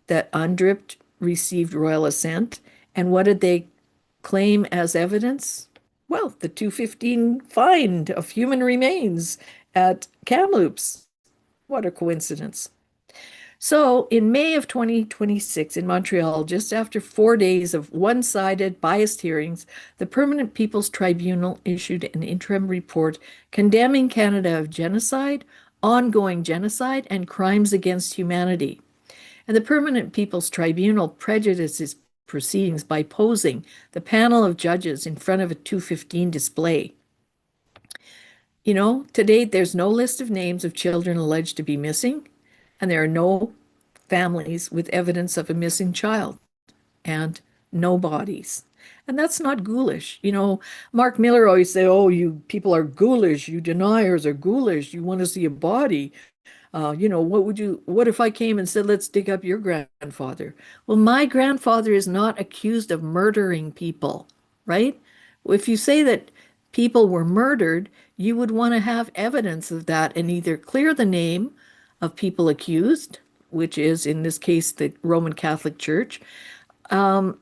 that UNDRIP received royal assent. And what did they claim as evidence? Well, the 215 find of human remains at Kamloops. What a coincidence. So in May of 2026 in Montreal, just after 4 days of one-sided biased hearings, the Permanent People's Tribunal issued an interim report condemning Canada of genocide, ongoing genocide, and crimes against humanity. And the Permanent People's Tribunal prejudices proceedings by posing the panel of judges in front of a 215 display. You know, to date, there's no list of names of children alleged to be missing, and there are no families with evidence of a missing child, and no bodies. And that's not ghoulish. You know, Mark Miller always say, oh, you people are ghoulish, you deniers are ghoulish, you want to see a body. You know, what if I came and said, let's dig up your grandfather? Well, my grandfather is not accused of murdering people, right? If you say that people were murdered, you would want to have evidence of that and either clear the name of people accused, which is in this case the Roman Catholic Church, or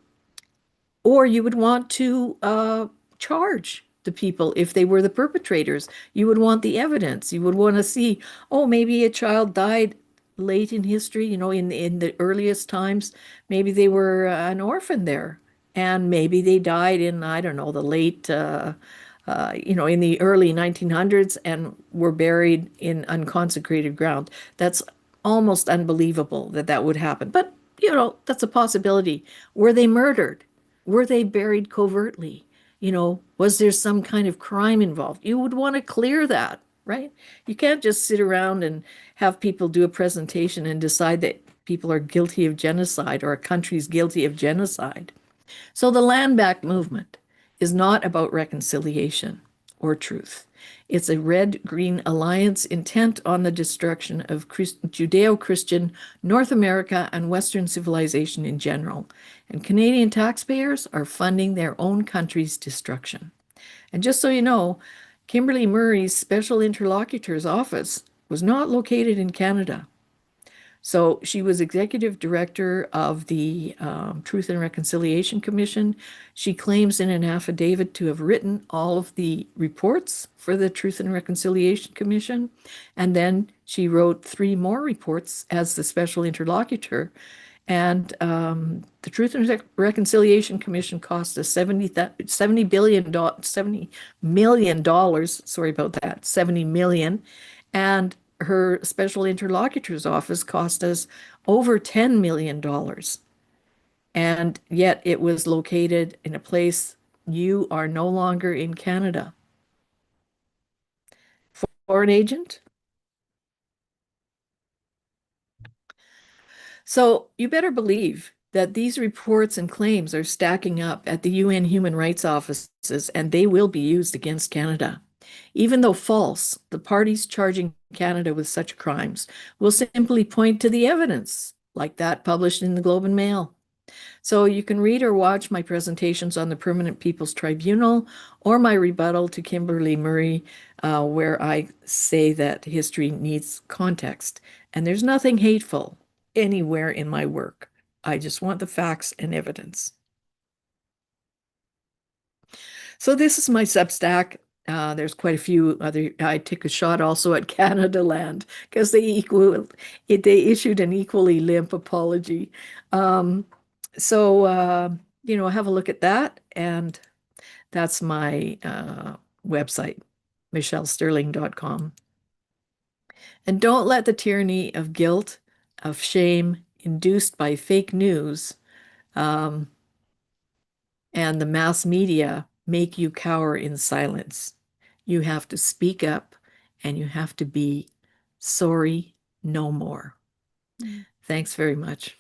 you would want to charge the people if they were the perpetrators. You would want the evidence. You would want to see, oh, maybe a child died late in history, you know, in the earliest times. Maybe they were an orphan there, and maybe they died in, I don't know, the late, you know, in the early 1900s and were buried in unconsecrated ground. That's almost unbelievable that that would happen. But, you know, that's a possibility. Were they murdered? Were they buried covertly? You know, was there some kind of crime involved? You would want to clear that, right? You can't just sit around and have people do a presentation and decide that people are guilty of genocide or a country's guilty of genocide. So the Land Back movement is not about reconciliation or truth. It's a red-green alliance intent on the destruction of Judeo-Christian North America and Western civilization in general. And Canadian taxpayers are funding their own country's destruction. And just so you know, Kimberly Murray's special interlocutor's office was not located in Canada. So she was executive director of the Truth and Reconciliation Commission. She claims in an affidavit to have written all of the reports for the Truth and Reconciliation Commission. And then she wrote 3 more reports as the special interlocutor. And the Truth and Reconciliation Commission cost us $70 million, sorry about that, 70 million. And her special interlocutor's office cost us over $10 million. And yet it was located in a place you are no longer in Canada. Foreign agent? So you better believe that these reports and claims are stacking up at the UN Human Rights offices, and they will be used against Canada. Even though false, the parties charging Canada with such crimes will simply point to the evidence, like that published in the Globe and Mail. So you can read or watch my presentations on the Permanent People's Tribunal or my rebuttal to Kimberly Murray, where I say that history needs context. And there's nothing hateful anywhere in my work. I just want the facts and evidence. So this is my Substack. There's quite a few other. I take a shot also at Canada Land because they issued an equally limp apology. So you know, have a look at that, and that's my website, michellestirling.com. And don't let the tyranny of guilt, of shame, induced by fake news, and the mass media make you cower in silence. You have to speak up, and you have to be sorry no more. Thanks very much.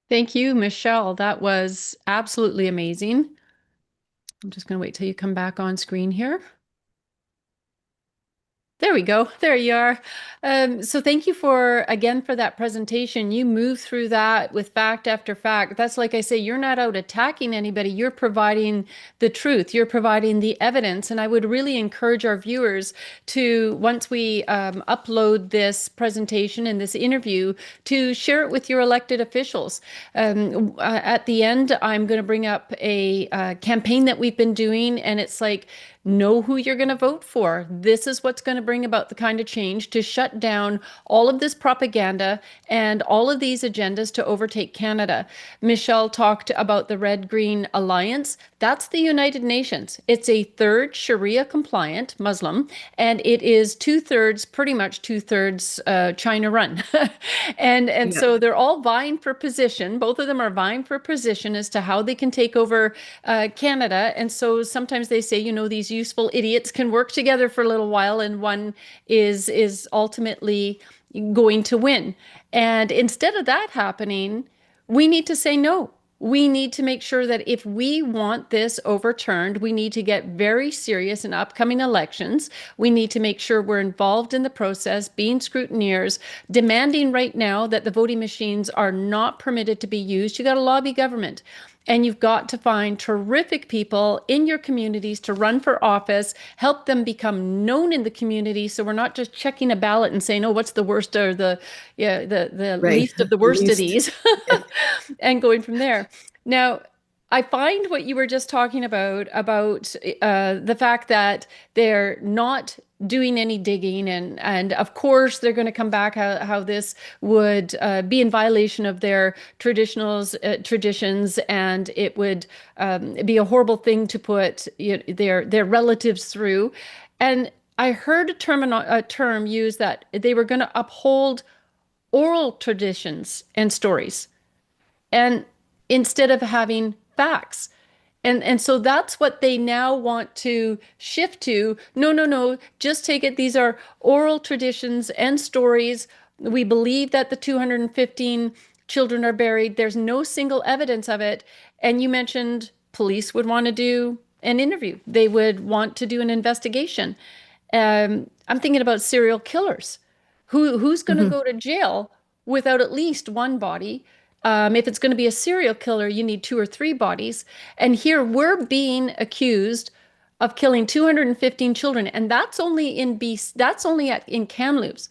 Thank you, Michelle. That was absolutely amazing. I'm just going to wait till you come back on screen here. There we go. There you are. So thank you for that presentation. You move through that with fact after fact. That's like I say, you're not out attacking anybody. You're providing the truth. You're providing the evidence. And I would really encourage our viewers to, once we upload this presentation and this interview, to share it with your elected officials. At the end, I'm going to bring up a campaign that we've been doing, and it's like, know who you're going to vote for. This is what's going to bring about the kind of change to shut down all of this propaganda and all of these agendas to overtake Canada. Michelle talked about the Red-Green Alliance. That's the United Nations. It's a third Sharia compliant Muslim, and it is two-thirds, pretty much two-thirds China run. And Yeah. so they're all vying for position. Both of them are vying for position as to how they can take over Canada. And so sometimes they say, you know, these useful idiots can work together for a little while, and one is ultimately going to win. And instead of that happening, we need to say no. We need to make sure that if we want this overturned, we need to get very serious in upcoming elections. We need to make sure we're involved in the process, being scrutineers, demanding right now that the voting machines are not permitted to be used. You got to lobby government. And you've got to find terrific people in your communities to run for office, help them become known in the community. So we're not just checking a ballot and saying, oh, what's the worst or the Right. least of the The worst of least. these, Yeah. and going from there. Now, I find what you were just talking about the fact that they're not doing any digging, and of course they're going to come back how this would be in violation of their traditions, and it would be a horrible thing to put their relatives through. And I heard a term used that they were going to uphold oral traditions and stories, and instead of having facts. And so that's what they now want to shift to. No, no, no, just take it. These are oral traditions and stories. We believe that the 215 children are buried. There's no single evidence of it. And you mentioned police would want to do an interview. They would want to do an investigation. I'm thinking about serial killers. Who's going to Mhm. go to jail without at least one body? If it's going to be a serial killer, you need two or three bodies. And here we're being accused of killing 215 children, and that's only in BC, that's only in Kamloops.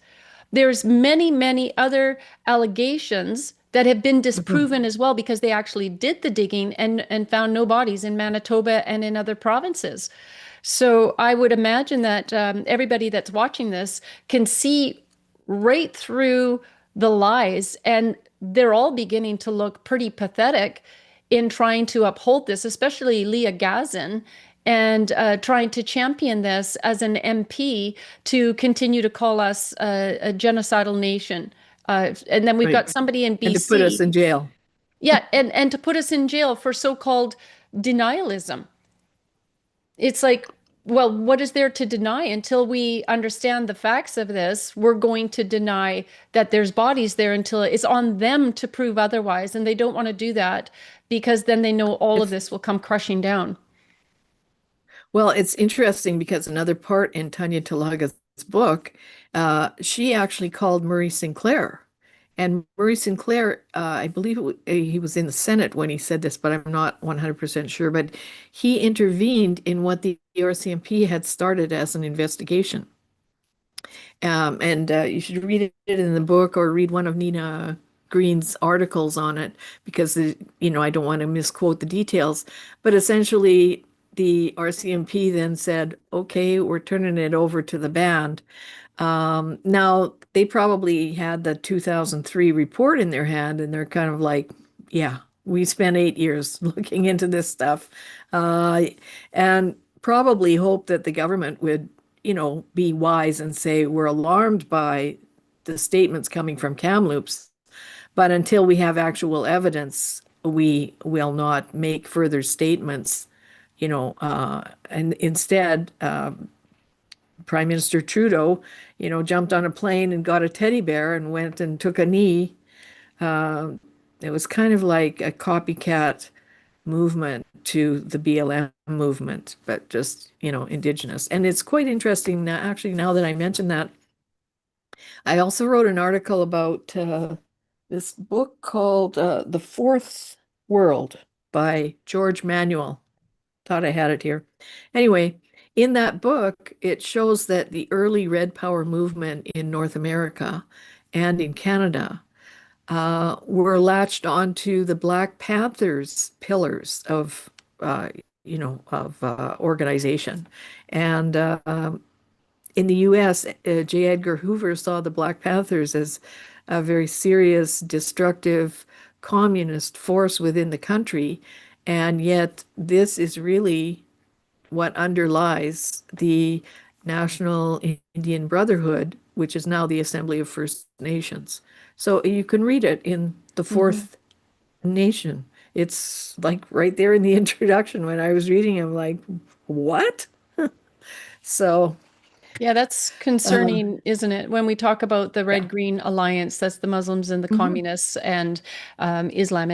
There's many, many other allegations that have been Mhm. disproven as well because they actually did the digging and found no bodies in Manitoba and in other provinces. So I would imagine that everybody that's watching this can see right through the lies, and they're all beginning to look pretty pathetic in trying to uphold this, especially Leah Gazin, and trying to champion this as an MP to continue to call us a genocidal nation. And then we've Right. got somebody in And to put us BC, in jail. yeah, and to put us in jail for so-called denialism. It's like, well, what is there to deny? Until we understand the facts of this, we're going to deny that there's bodies there until it's on them to prove otherwise. And they don't want to do that because then they know all of It's this will come crushing down. Well, it's interesting because another part in Tanya Talaga's book, she actually called Murray Sinclair. And Murray Sinclair, I believe he was in the Senate when he said this, but I'm not 100% sure. But he intervened in what the RCMP had started as an investigation. And you should read it in the book or read one of Nina Green's articles on it because, I don't want to misquote the details. But essentially, the RCMP then said, okay, we're turning it over to the band. Now, they probably had the 2003 report in their hand and they're kind of like, yeah, we spent 8 years looking into this stuff. And probably hope that the government would be wise and say, we're alarmed by the statements coming from Kamloops, but until we have actual evidence, we will not make further statements, and instead, Prime Minister Trudeau, jumped on a plane and got a teddy bear and went and took a knee. Uh, it was kind of like a copycat movement to the BLM movement, but just, indigenous. And it's quite interesting now, actually, now that I mention that. I also wrote an article about this book called The Fourth World by George Manuel. Thought I had it here. Anyway, in that book, it shows that the early Red Power movement in North America and in Canada were latched onto the Black Panthers pillars of organization. And in the US, J. Edgar Hoover saw the Black Panthers as a very serious, destructive communist force within the country And yet, this is really what underlies the National Indian Brotherhood, which is now the Assembly of First Nations. So you can read it in the fourth nation. It's like right there in the introduction when I was reading, I'm like, what? So, Yeah, that's concerning, isn't it? When we talk about the yeah. Red-Green Alliance, that's the Muslims and the Mhm. communists and Islam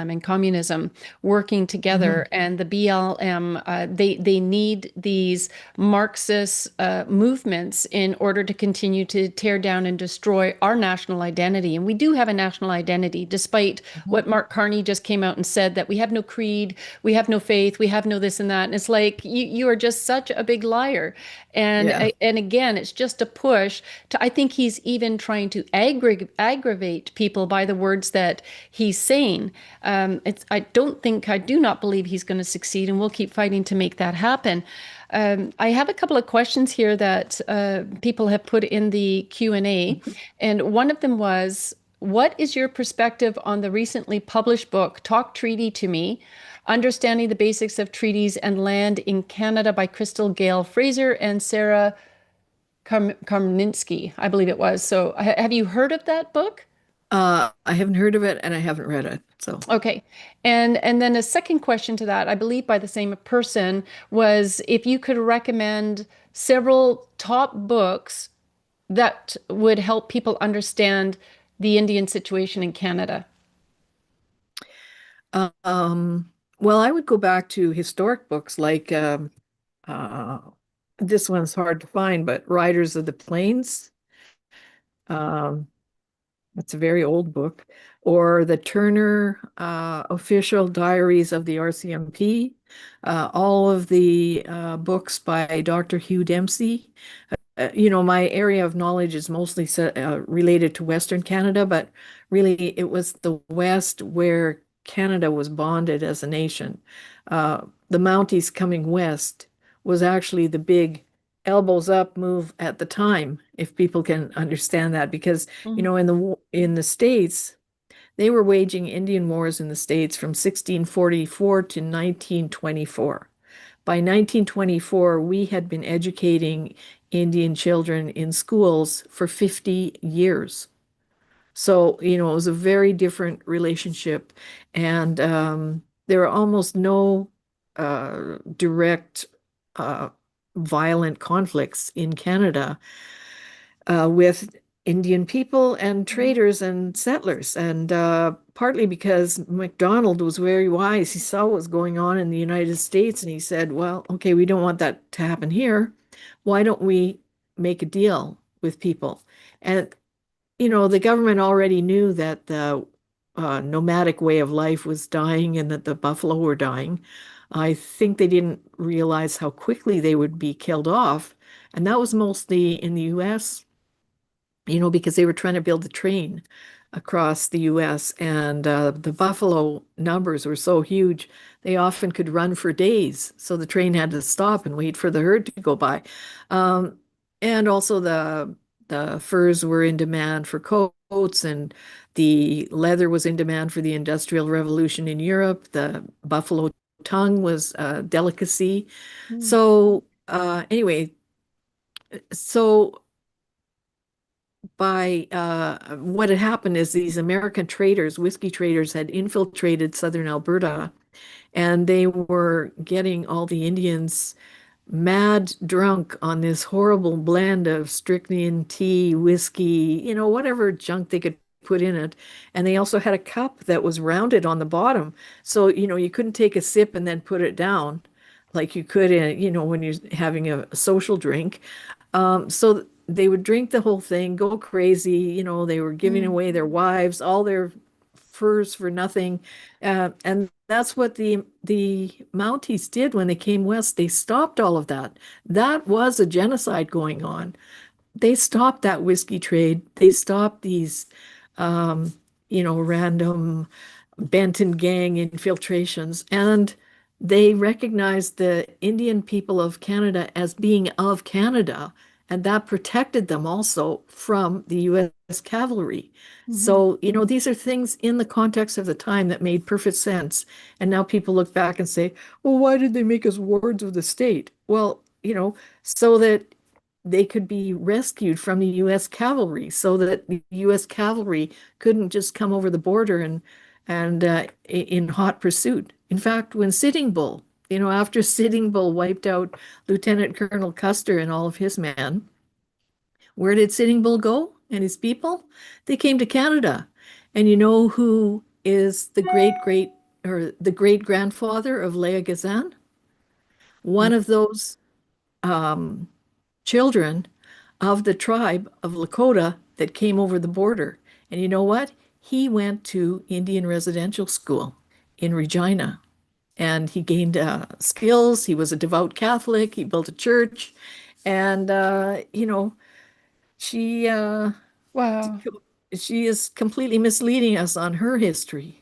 and communism working together, Mhm. and the BLM. They need these Marxist movements in order to continue to tear down and destroy our national identity. And we do have a national identity, despite what Mark Carney just came out and said that we have no creed, we have no faith, we have no this and that. And it's like you are just such a big liar. Yeah. And again, it's just a push to, I think he's even trying to aggravate people by the words that he's saying. I do not believe he's going to succeed, and we'll keep fighting to make that happen. I have a couple of questions here that people have put in the Q&A, and one of them was, what is your perspective on the recently published book, Talk Treaty to Me, Understanding the Basics of Treaties and Land in Canada by Crystal Gale Fraser and Sarah Karminski, I believe it was. So have you heard of that book? I haven't heard of it and I haven't read it. So, Okay. And then a second question to that, I believe by the same person, was if you could recommend several top books that would help people understand the Indian situation in Canada. well, I would go back to historic books like uh, this one's hard to find, but Riders of the Plains. Um, It's a very old book, or the Turner Official Diaries of the RCMP, all of the books by Dr. Hugh Dempsey. My area of knowledge is mostly related to Western Canada, but really it was the West where Canada was bonded as a nation. The Mounties coming west was actually the big elbows up move at the time, if people can understand that, because Mhm. in the States, they were waging Indian wars in the States from 1644 to 1924. By 1924, we had been educating Indian children in schools for 50 years. So, it was a very different relationship. And there are almost no direct violent conflicts in Canada with Indian people and traders and settlers. And partly because MacDonald was very wise. He saw what was going on in the United States and he said, well, okay, we don't want that to happen here. Why don't we make a deal with people? And, the government already knew that the nomadic way of life was dying and that the buffalo were dying. I think they didn't realize how quickly they would be killed off. And that was mostly in the US, because they were trying to build a train across the US, and the buffalo numbers were so huge, they often could run for days. So the train had to stop and wait for the herd to go by. Um, and also the furs were in demand for coats, and the leather was in demand for the Industrial Revolution in Europe. The buffalo tongue was a delicacy. Mm. So anyway, so by what had happened is these American traders, whiskey traders, had infiltrated southern Alberta, and they were getting all the Indians mad drunk on this horrible blend of strychnine, tea, whiskey, whatever junk they could put in it. And they also had a cup that was rounded on the bottom. So, you couldn't take a sip and then put it down like you could when you're having a social drink. So they would drink the whole thing, go crazy. They were giving Mm. away their wives, all their furs for nothing. And that's what the Mounties did when they came west. They stopped all of that. That was a genocide going on. They stopped that whiskey trade. They stopped these, random Benton gang infiltrations. And they recognized the Indian people of Canada as being of Canada and that protected them also from the U.S. cavalry. Mhm. So, these are things in the context of the time that made perfect sense. And now people look back and say, well, why did they make us wards of the state? Well, so that they could be rescued from the U.S. cavalry, so that the U.S. cavalry couldn't just come over the border and in hot pursuit. In fact, when Sitting Bull, after Sitting Bull wiped out Lieutenant Colonel Custer and all of his men, where did Sitting Bull go and his people? They came to Canada. And you know who is the great grandfather of Leah Gazan? One of those um, children of the tribe of Lakota that came over the border. And you know what? He went to Indian residential school in Regina, and he gained skills. He was a devout Catholic. He built a church. And, she Wow. she is completely misleading us on her history.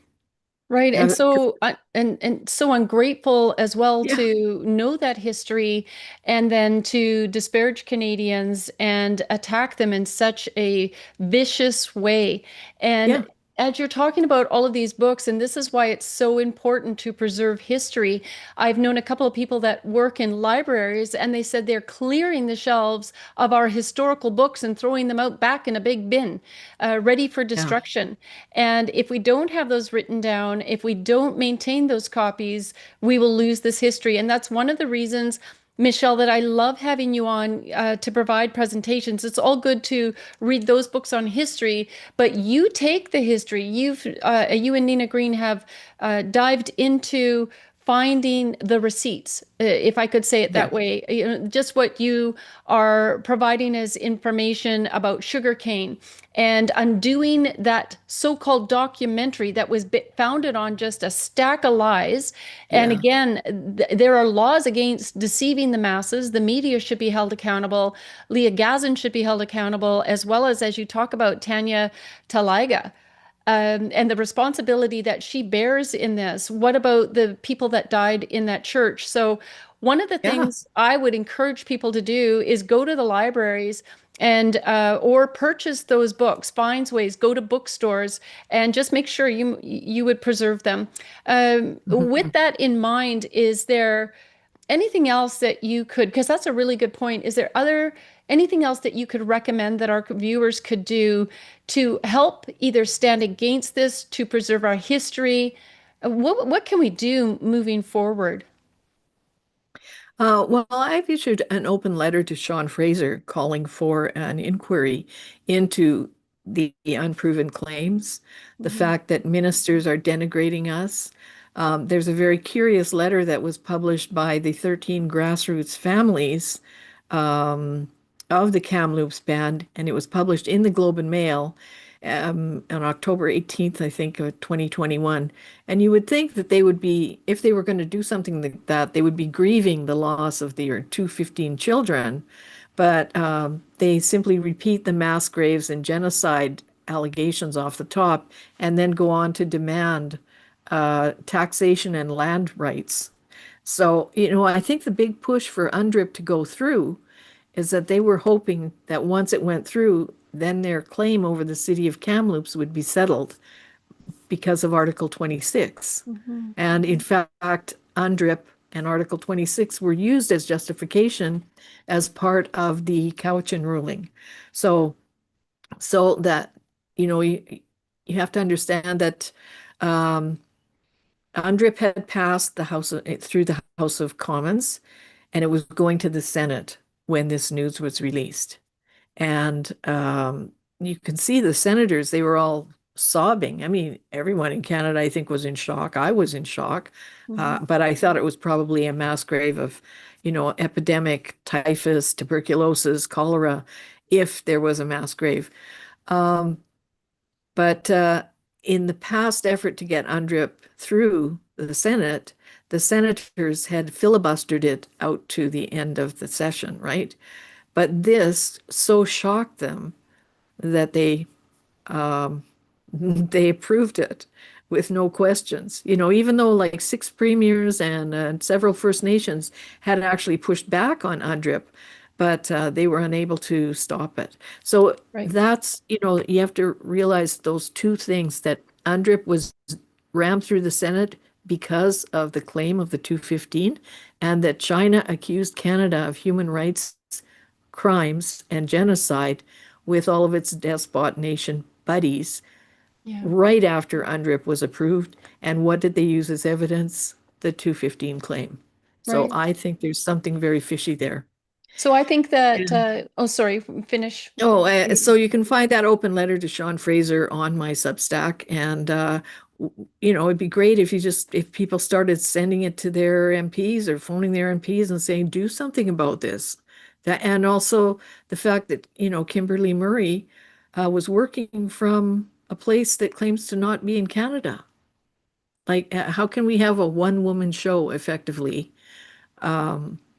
Right. And Uh, so and so ungrateful as well yeah, to know that history and then to disparage Canadians and attack them in such a vicious way. And yeah, as you're talking about all of these books, and this is why it's so important to preserve history, I've known a couple of people that work in libraries, and they said they're clearing the shelves of our historical books and throwing them out back in a big bin, ready for yeah. destruction. And if we don't have those written down, if we don't maintain those copies, we will lose this history. And that's one of the reasons, Michelle, that I love having you on to provide presentations. It's all good to read those books on history, but you take the history. You and Nina Green have dived into finding the receipts, if I could say it Yeah, that way. Just what you are providing as information about sugarcane and undoing that so-called documentary that was founded on just a stack of lies. And yeah, again, there are laws against deceiving the masses. The media should be held accountable. Leah Gazan should be held accountable, as you talk about Tanya Talaiga, and the responsibility that she bears in this. What about the people that died in that church? So, one of the yeah. things I would encourage people to do is go to the libraries and or purchase those books. Finds ways. Go to bookstores and just make sure you would preserve them. With that in mind, is there anything else that you could, because that's a really good point. Is there anything else that you could recommend that our viewers could do to help either stand against this, to preserve our history? What can we do moving forward? Well, I've issued an open letter to Sean Fraser calling for an inquiry into the unproven claims, the Mhm. fact that ministers are denigrating us. There's a very curious letter that was published by the 13 grassroots families um, of the Kamloops band, and it was published in the Globe and Mail on October 18th, I think, of 2021. And you would think that they would be, if they were going to do something like that, they would be grieving the loss of their 215 children. But they simply repeat the mass graves and genocide allegations off the top and then go on to demand taxation and land rights. So, I think the big push for UNDRIP to go through is that they were hoping that once it went through, then their claim over the city of Kamloops would be settled because of Article 26. Mhm. And in fact, UNDRIP and Article 26 were used as justification as part of the Cowichan ruling. So, so that, you have to understand that UNDRIP had passed through the House of Commons, and it was going to the Senate when this news was released. And you can see the senators, they were all sobbing. I mean, everyone in Canada, I think, was in shock. I was in shock. Mhm. But I thought it was probably a mass grave of, epidemic, typhus, tuberculosis, cholera, if there was a mass grave. Um, but in the past effort to get UNDRIP through the Senate, the senators had filibustered it out to the end of the session, right? But this so shocked them that they approved it with no questions. Even though like six premiers and several First Nations had actually pushed back on UNDRIP, but they were unable to stop it. So Right. that's, you have to realize those two things, that UNDRIP was rammed through the Senate because of the claim of the 215, and that China accused Canada of human rights crimes and genocide with all of its despot nation buddies Yeah. right after UNDRIP was approved. And what did they use as evidence? The 215 claim. So Right. I think there's something very fishy there. So I think that, And oh, sorry, finish. so you can find that open letter to Sean Fraser on my Substack, and it'd be great if people started sending it to their MPs or phoning their MPs and saying, do something about this. And also the fact that, Kimberly Murray was working from a place that claims to not be in Canada. Like, how can we have a one-woman show effectively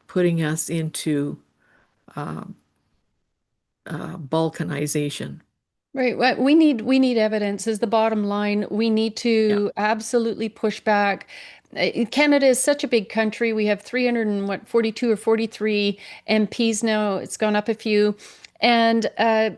putting us into balkanization? Right. We need evidence is the bottom line. We need Yeah. to absolutely push back. Canada is such a big country. We have 300 and what 42 or 43 MPs now. It's gone up a few. And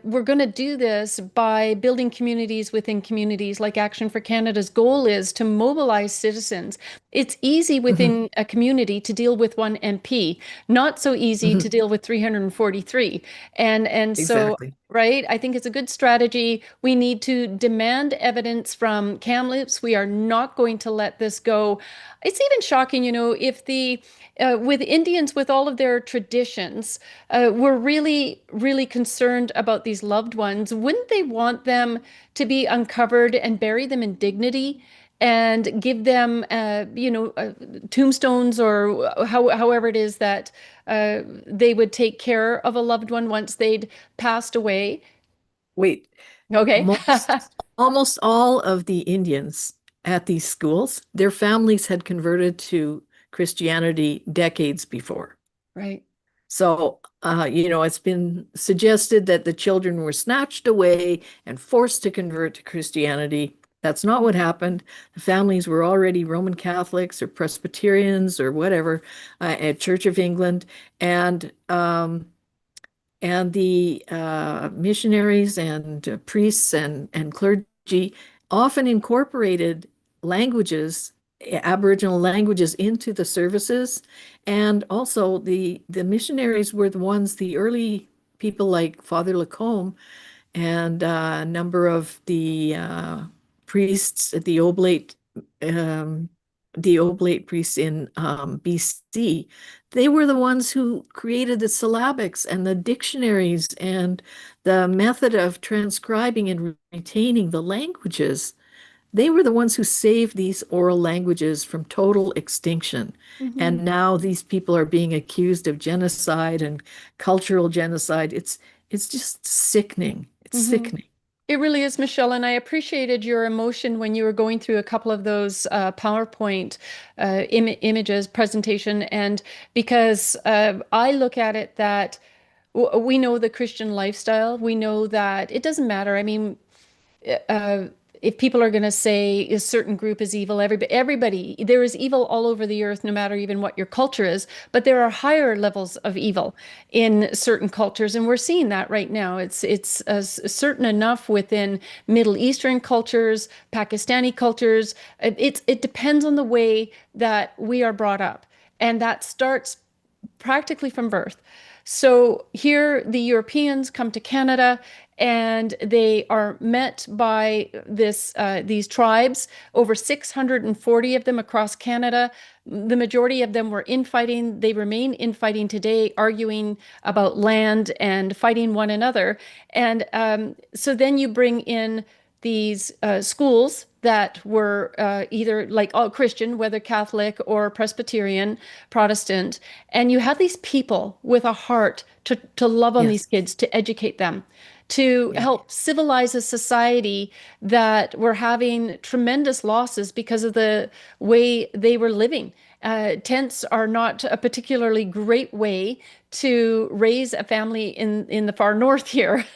we're going to do this by building communities within communities, like Action for Canada's goal is to mobilize citizens. It's easy Mhm. within a community to deal with one MP, not so easy to Mhm. deal with 343. And so Exactly. right? I think it's a good strategy. We need to demand evidence from Kamloops. We are not going to let this go. It's even shocking, if with Indians, with all of their traditions, were really, really concerned about these loved ones. Wouldn't they want them to be uncovered and bury them in dignity? And give them, tombstones or however it is that they would take care of a loved one once they'd passed away. Wait, Okay. almost all of the Indians at these schools, their families had converted to Christianity decades before. Right. So, it's been suggested that the children were snatched away and forced to convert to Christianity. That's not what happened. The families were already Roman Catholics or Presbyterians or whatever, at Church of England, and the missionaries and priests and clergy often incorporated languages, Aboriginal languages, into the services. And also the missionaries were the early people like Father Lacombe and a number of the priests, um, the Oblate priests in BC. They were the ones who created the syllabics and the dictionaries and the method of transcribing and retaining the languages. They were the ones who saved these oral languages from total extinction. Hmm. And now these people are being accused of genocide and cultural genocide. It's just sickening. It's Hmm. sickening. It really is, Michelle, and I appreciated your emotion when you were going through a couple of those PowerPoint images presentation, and because I look at it that we know the Christian lifestyle, we know that it doesn't matter. I mean, uh, if people are going to say a certain group is evil, everybody, there is evil all over the earth, no matter even what your culture is. But there are higher levels of evil in certain cultures, and we're seeing that right now. It's certain enough within Middle Eastern cultures, Pakistani cultures. It depends on the way that we are brought up, and that starts practically from birth. So here the Europeans come to Canada and they are met by these tribes, over 640 of them across Canada. The majority of them were infighting. They remain infighting today, arguing about land and fighting one another. And so then you bring in these schools that were either like all Christian, whether Catholic or Presbyterian, Protestant, and you have these people with a heart to love on these Yes. kids, to educate them, to Yeah. help civilize a society that were having tremendous losses because of the way they were living. Tents are not a particularly great way to raise a family in the far north here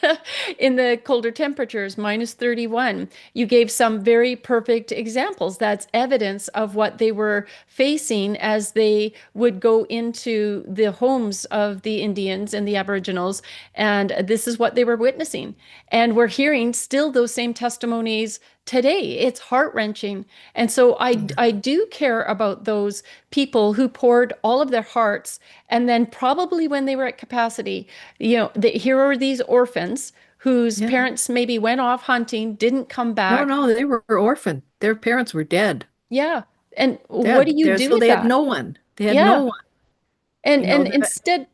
in the colder temperatures, minus 31. You gave some very perfect examples. That's evidence of what they were facing as they would go into the homes of the Indians and the Aboriginals. And this is what they were witnessing. And we're hearing still those same testimonies today. It's heart-wrenching. And so I do care about those people who poured all of their hearts, and then probably when they were at capacity, here are these orphans whose Yeah. parents maybe went off hunting, didn't come No, back. no, they were orphaned. Their parents were dead. Yeah. And what do Dead. you There, do so with they had that? no one. They had no Yeah. one. And You know, and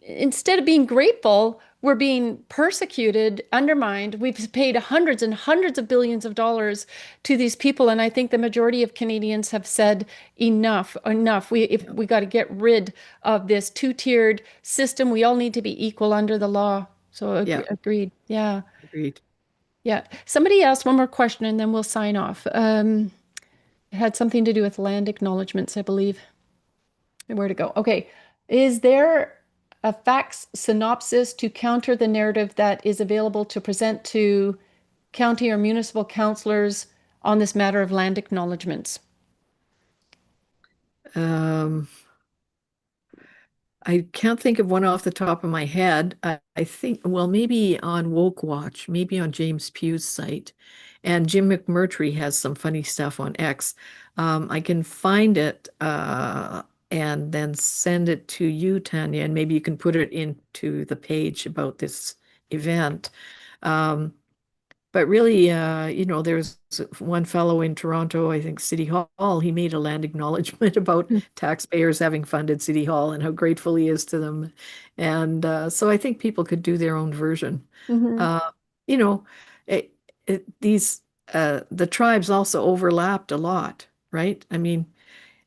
instead of being grateful, we're being persecuted, undermined. We've paid hundreds and hundreds of billions of dollars to these people, and I think the majority of Canadians have said enough, enough. We got to get rid of this two-tiered system. We all need to be equal under the law. So yeah, agreed. Yeah, agreed. yeah. Somebody asked one more question, and then we'll sign off. It had something to do with land acknowledgements, I believe. Where to go? Okay. Is there a facts synopsis to counter the narrative that is available to present to county or municipal councillors on this matter of land acknowledgements? Um, I can't think of one off the top of my head. I think, well, maybe on Woke Watch, maybe on James Pugh's site. And Jim McMurtry has some funny stuff on X. I can find it and then send it to you, Tanya, and maybe you can put it into the page about this event. Um, but really, there's one fellow in Toronto, I think City Hall, he made a land acknowledgement about taxpayers having funded City Hall and how grateful he is to them. And so I think people could do their own version. Mm-hmm. Uh, you know, it, the tribes also overlapped a lot, right? I mean,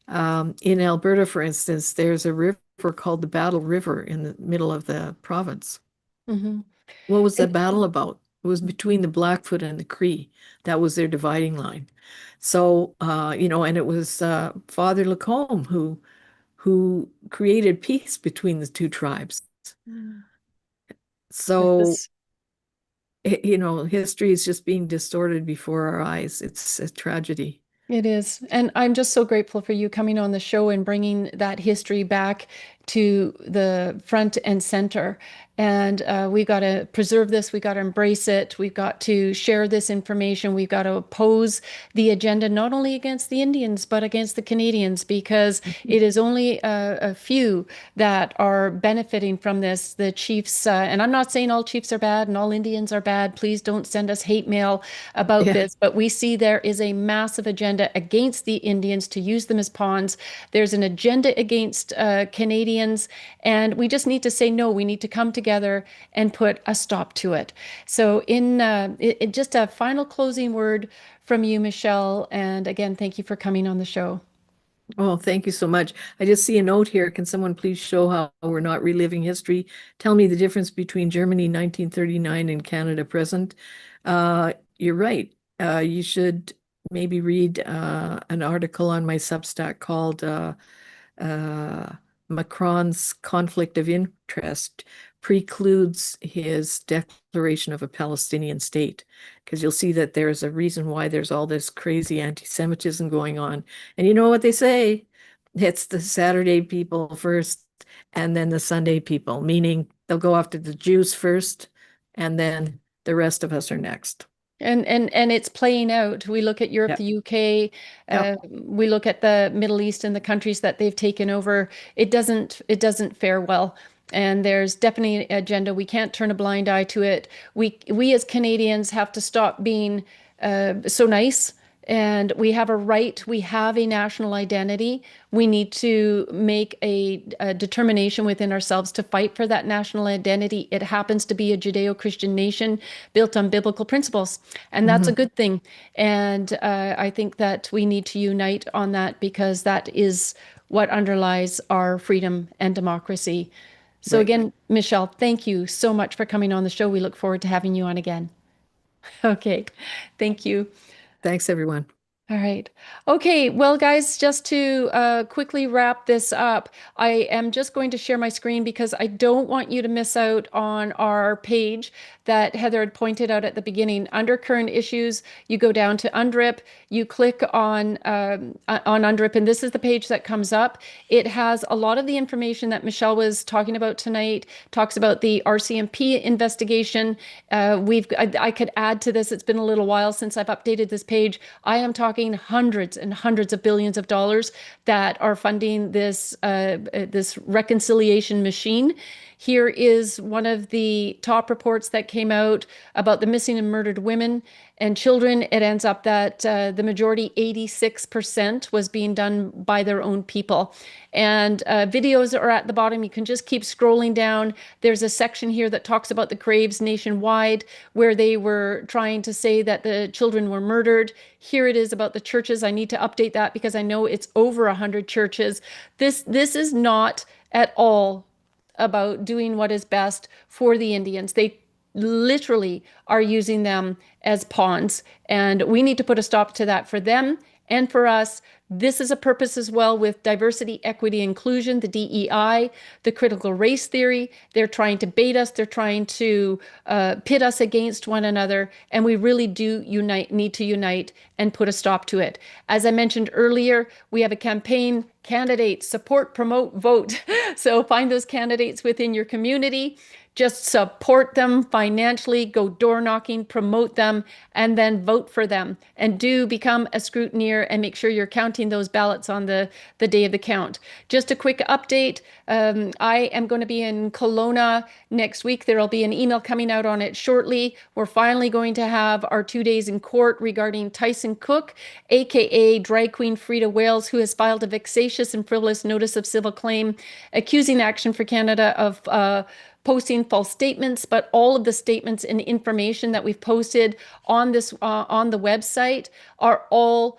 in Alberta, for instance, there's a river called the Battle River in the middle of the province. Mm-hmm. What was that And battle about? It was between the Blackfoot and the Cree. That was their dividing line. So, and it was Father Lacombe who created peace between the two tribes. So, this history is just being distorted before our eyes. It's a tragedy. It is. And I'm just so grateful for you coming on the show and bringing that history back to the front and center. And we got to preserve this. We got to embrace it. We've got to share this information. We've got to oppose the agenda, not only against the Indians, but against the Canadians, because it is only a few that are benefiting from this. The chiefs, and I'm not saying all chiefs are bad and all Indians are bad. Please don't send us hate mail about Yeah, this. But we see there is a massive agenda against the Indians to use them as pawns. There's an agenda against Canadians, and we just need to say no. We need to come together and put a stop to it. So, just a final closing word from you, Michelle. And again, thank you for coming on the show. Oh, thank you so much. I just see a note here. Can someone please show how we're not reliving history? Tell me the difference between Germany 1939 and Canada present. You're right. You should maybe read an article on my Substack called Macron's conflict of interest precludes his declaration of a Palestinian state, because you'll see that there's a reason why there's all this crazy anti-Semitism going on. And you know what they say? It's the Saturday people first and then the Sunday people, meaning they'll go after the Jews first and then the rest of us are next. And it's playing out. We look at Europe, Yep. the UK, Yep. we look at the Middle East and the countries that they've taken over. It doesn't fare well. And there's definitely an agenda. We can't turn a blind eye to it. We as Canadians have to stop being so nice. And we have a right, we have a national identity. We need to make a determination within ourselves to fight for that national identity. It happens to be a Judeo-Christian nation built on biblical principles, and that's a Mhm. good thing. And I think that we need to unite on that, because that is what underlies our freedom and democracy. So Right. again, Michelle, thank you so much for coming on the show. We look forward to having you on again. Okay, thank you. Thanks, everyone. All right. Okay. Well, guys, just to quickly wrap this up, I am just going to share my screen because I don't want you to miss out on our page that Heather had pointed out at the beginning. Under current issues, you go down to UNDRIP, you click on UNDRIP, and this is the page that comes up. It has a lot of the information that Michelle was talking about tonight, talks about the RCMP investigation. I could add to this. It's been a little while since I've updated this page. I am talking hundreds and hundreds of billions of dollars that are funding this reconciliation machine. Here is one of the top reports that came out about the missing and murdered women and children. It ends up that the majority, 86%, was being done by their own people. And videos are at the bottom. You can just keep scrolling down. There's a section here that talks about the graves nationwide, where they were trying to say that the children were murdered. Here it is about the churches. I need to update that because I know it's over 100 churches. This is not at all about doing what is best for the Indians. They literally are using them as pawns, and we need to put a stop to that for them and for us. This is a purpose as well with diversity, equity, inclusion, the DEI, the critical race theory. They're trying to bait us. They're trying to pit us against one another. And we really do need to unite and put a stop to it. As I mentioned earlier, we have a campaign: candidates, support, promote, vote. So find those candidates within your community. Just support them financially, go door knocking, promote them, and then vote for them. And do become a scrutineer and make sure you're counting those ballots on the day of the count. Just a quick update. I am going to be in Kelowna next week. There will be an email coming out on it shortly. We're finally going to have our 2 days in court regarding Tyson Cook, aka drag queen Frida Wales, who has filed a vexatious and frivolous notice of civil claim accusing Action for Canada of posting false statements, but all of the statements and information that we've posted on this on the website are all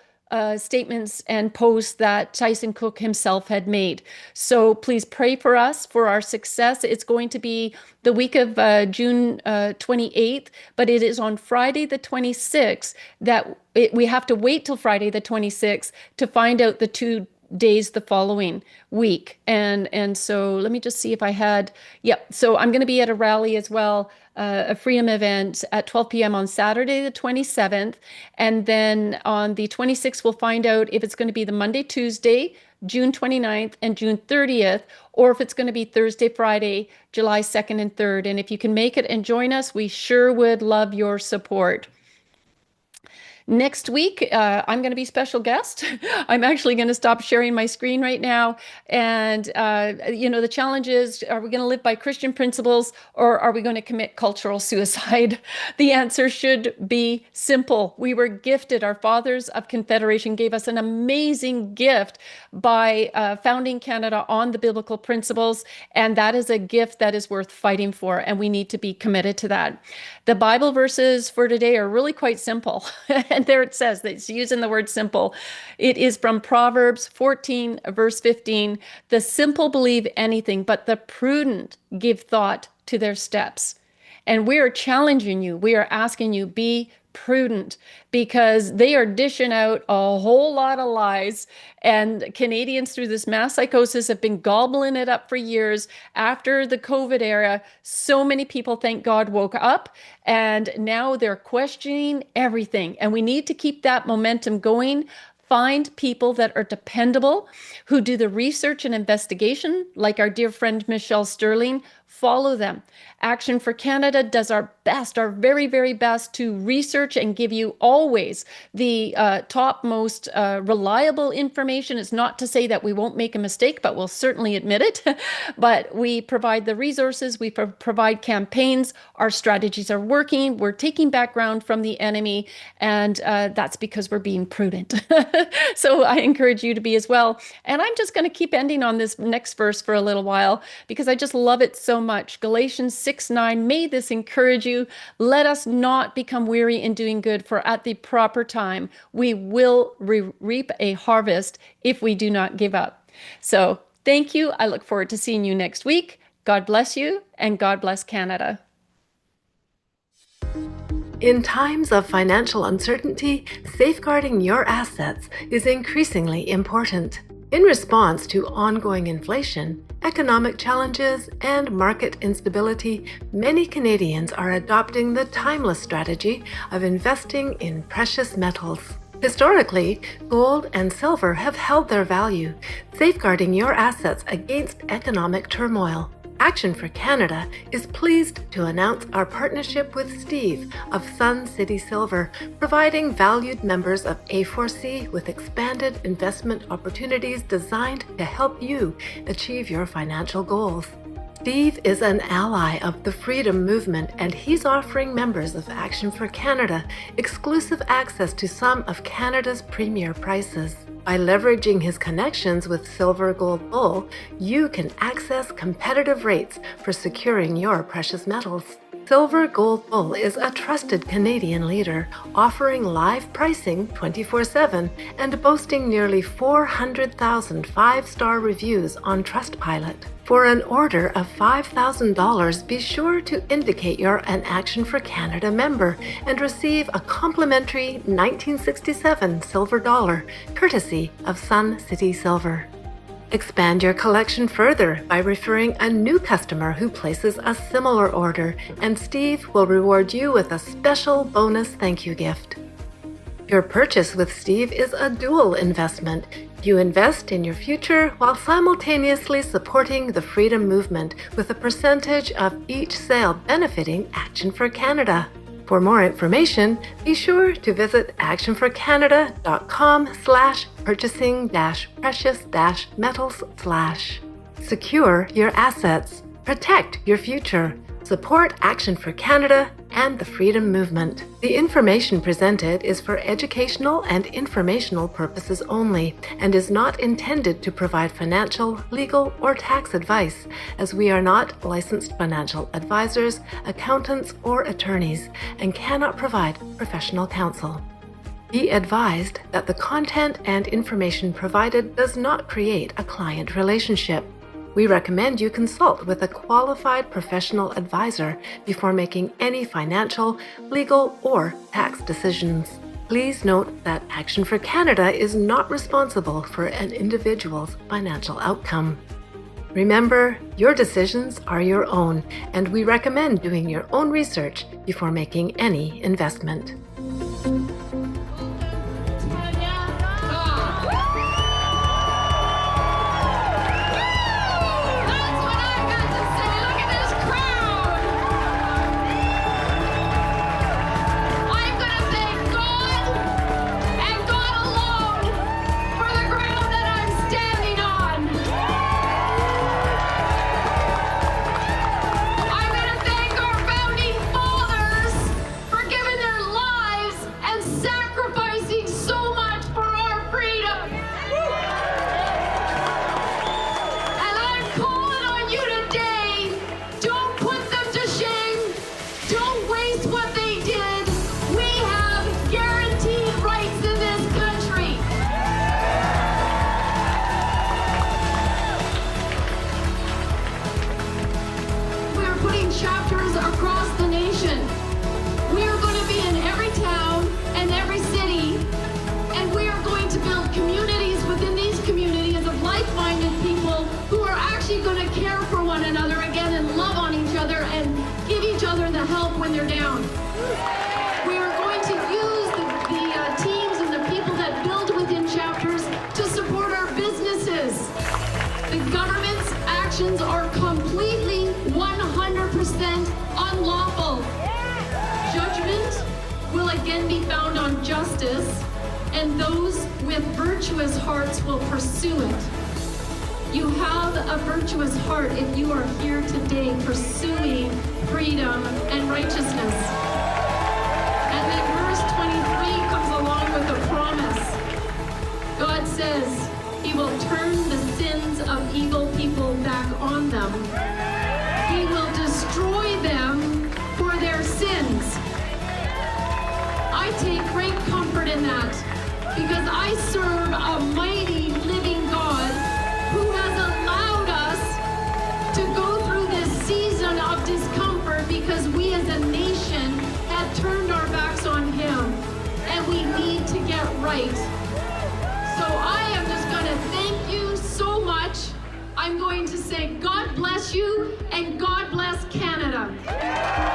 statements and posts that Tyson Cook himself had made. So please pray for us for our success. It's going to be the week of June 28th, but it is on Friday the 26th that we have to wait till Friday the 26th to find out the 2 days the following week. And so let me just see if I had, so I'm going to be at a rally as well, a Freedom event at 12 p.m. on Saturday the 27th. And then on the 26th, we'll find out if it's going to be the Monday, Tuesday, June 29th and June 30th, or if it's going to be Thursday, Friday, July 2nd and 3rd. And if you can make it and join us, we sure would love your support. Next week, I'm going to be special guest. I'm actually going to stop sharing my screen right now. And, the challenge is, are we going to live by Christian principles, or are we going to commit cultural suicide? The answer should be simple. We were gifted. Our fathers of Confederation gave us an amazing gift by founding Canada on the biblical principles. And that is a gift that is worth fighting for. And we need to be committed to that. The Bible verses for today are really quite simple. And there it says that it's using the word simple. It is from Proverbs 14, verse 15. The simple believe anything, but the prudent give thought to their steps. And we are challenging you. We are asking you, be prudent, because they are dishing out a whole lot of lies. And Canadians, through this mass psychosis, have been gobbling it up for years. After the COVID era, so many people, thank God, woke up, and now they're questioning everything. And we need to keep that momentum going. Find people that are dependable, who do the research and investigation, like our dear friend Michelle Stirling. Follow them. Action for Canada does our best, our very, very best, to research and give you always the topmost reliable information. It's not to say that we won't make a mistake, but we'll certainly admit it. But we provide the resources, we provide campaigns, our strategies are working, we're taking back ground from the enemy, and that's because we're being prudent. So I encourage you to be as well. And I'm just going to keep ending on this next verse for a little while, because I just love it so much. Galatians 6:9, may this encourage you. Let us not become weary in doing good, for at the proper time we will reap a harvest if we do not give up. So thank you. I look forward to seeing you next week. God bless you, and God bless Canada. In times of financial uncertainty, safeguarding your assets is increasingly important. In response to ongoing inflation, economic challenges, and market instability, many Canadians are adopting the timeless strategy of investing in precious metals. Historically, gold and silver have held their value, safeguarding your assets against economic turmoil. Action for Canada is pleased to announce our partnership with Steve of Sun City Silver, providing valued members of A4C with expanded investment opportunities designed to help you achieve your financial goals. Steve is an ally of the Freedom Movement, and he's offering members of Action for Canada exclusive access to some of Canada's premier prices. By leveraging his connections with Silver Gold Bull, you can access competitive rates for securing your precious metals. Silver Gold Bull is a trusted Canadian leader, offering live pricing 24/7 and boasting nearly 400,000 five-star reviews on Trustpilot. For an order of $5,000, be sure to indicate you're an Action for Canada member and receive a complimentary 1967 silver dollar, courtesy of Sun City Silver. Expand your collection further by referring a new customer who places a similar order, and Steve will reward you with a special bonus thank you gift. Your purchase with Steve is a dual investment. You invest in your future while simultaneously supporting the Freedom Movement with a percentage of each sale benefiting Action for Canada. For more information, be sure to visit actionforcanada.com/purchasing-precious-metals/. Secure your assets, protect your future, support Action for Canada and the Freedom Movement. The information presented is for educational and informational purposes only and is not intended to provide financial, legal, or tax advice, as we are not licensed financial advisors, accountants, or attorneys and cannot provide professional counsel. Be advised that the content and information provided does not create a client relationship. We recommend you consult with a qualified professional advisor before making any financial, legal, or tax decisions. Please note that Action for Canada is not responsible for an individual's financial outcome. Remember, your decisions are your own, and we recommend doing your own research before making any investment. Chapters across the nation. We are going to be in every town and every city, and we are going to build communities within these communities of like-minded people who are actually going to care for one another again and love on each other and give each other the help when they're down. We are going to use the teams and the people that build within chapters to support our businesses. The government's actions are completely 100% unlawful. Judgment will again be found on justice, and those with virtuous hearts will pursue it. You have a virtuous heart if you are here today pursuing freedom and righteousness. And then verse 23 comes along with a promise. God says He will turn the sins of evil people back on them. He will destroy them for their sins. I take great comfort in that because I serve a mighty living God who has allowed us to go through this season of discomfort because we as a nation had turned our back right. So I am just going to thank you so much. I'm going to say God bless you and God bless Canada.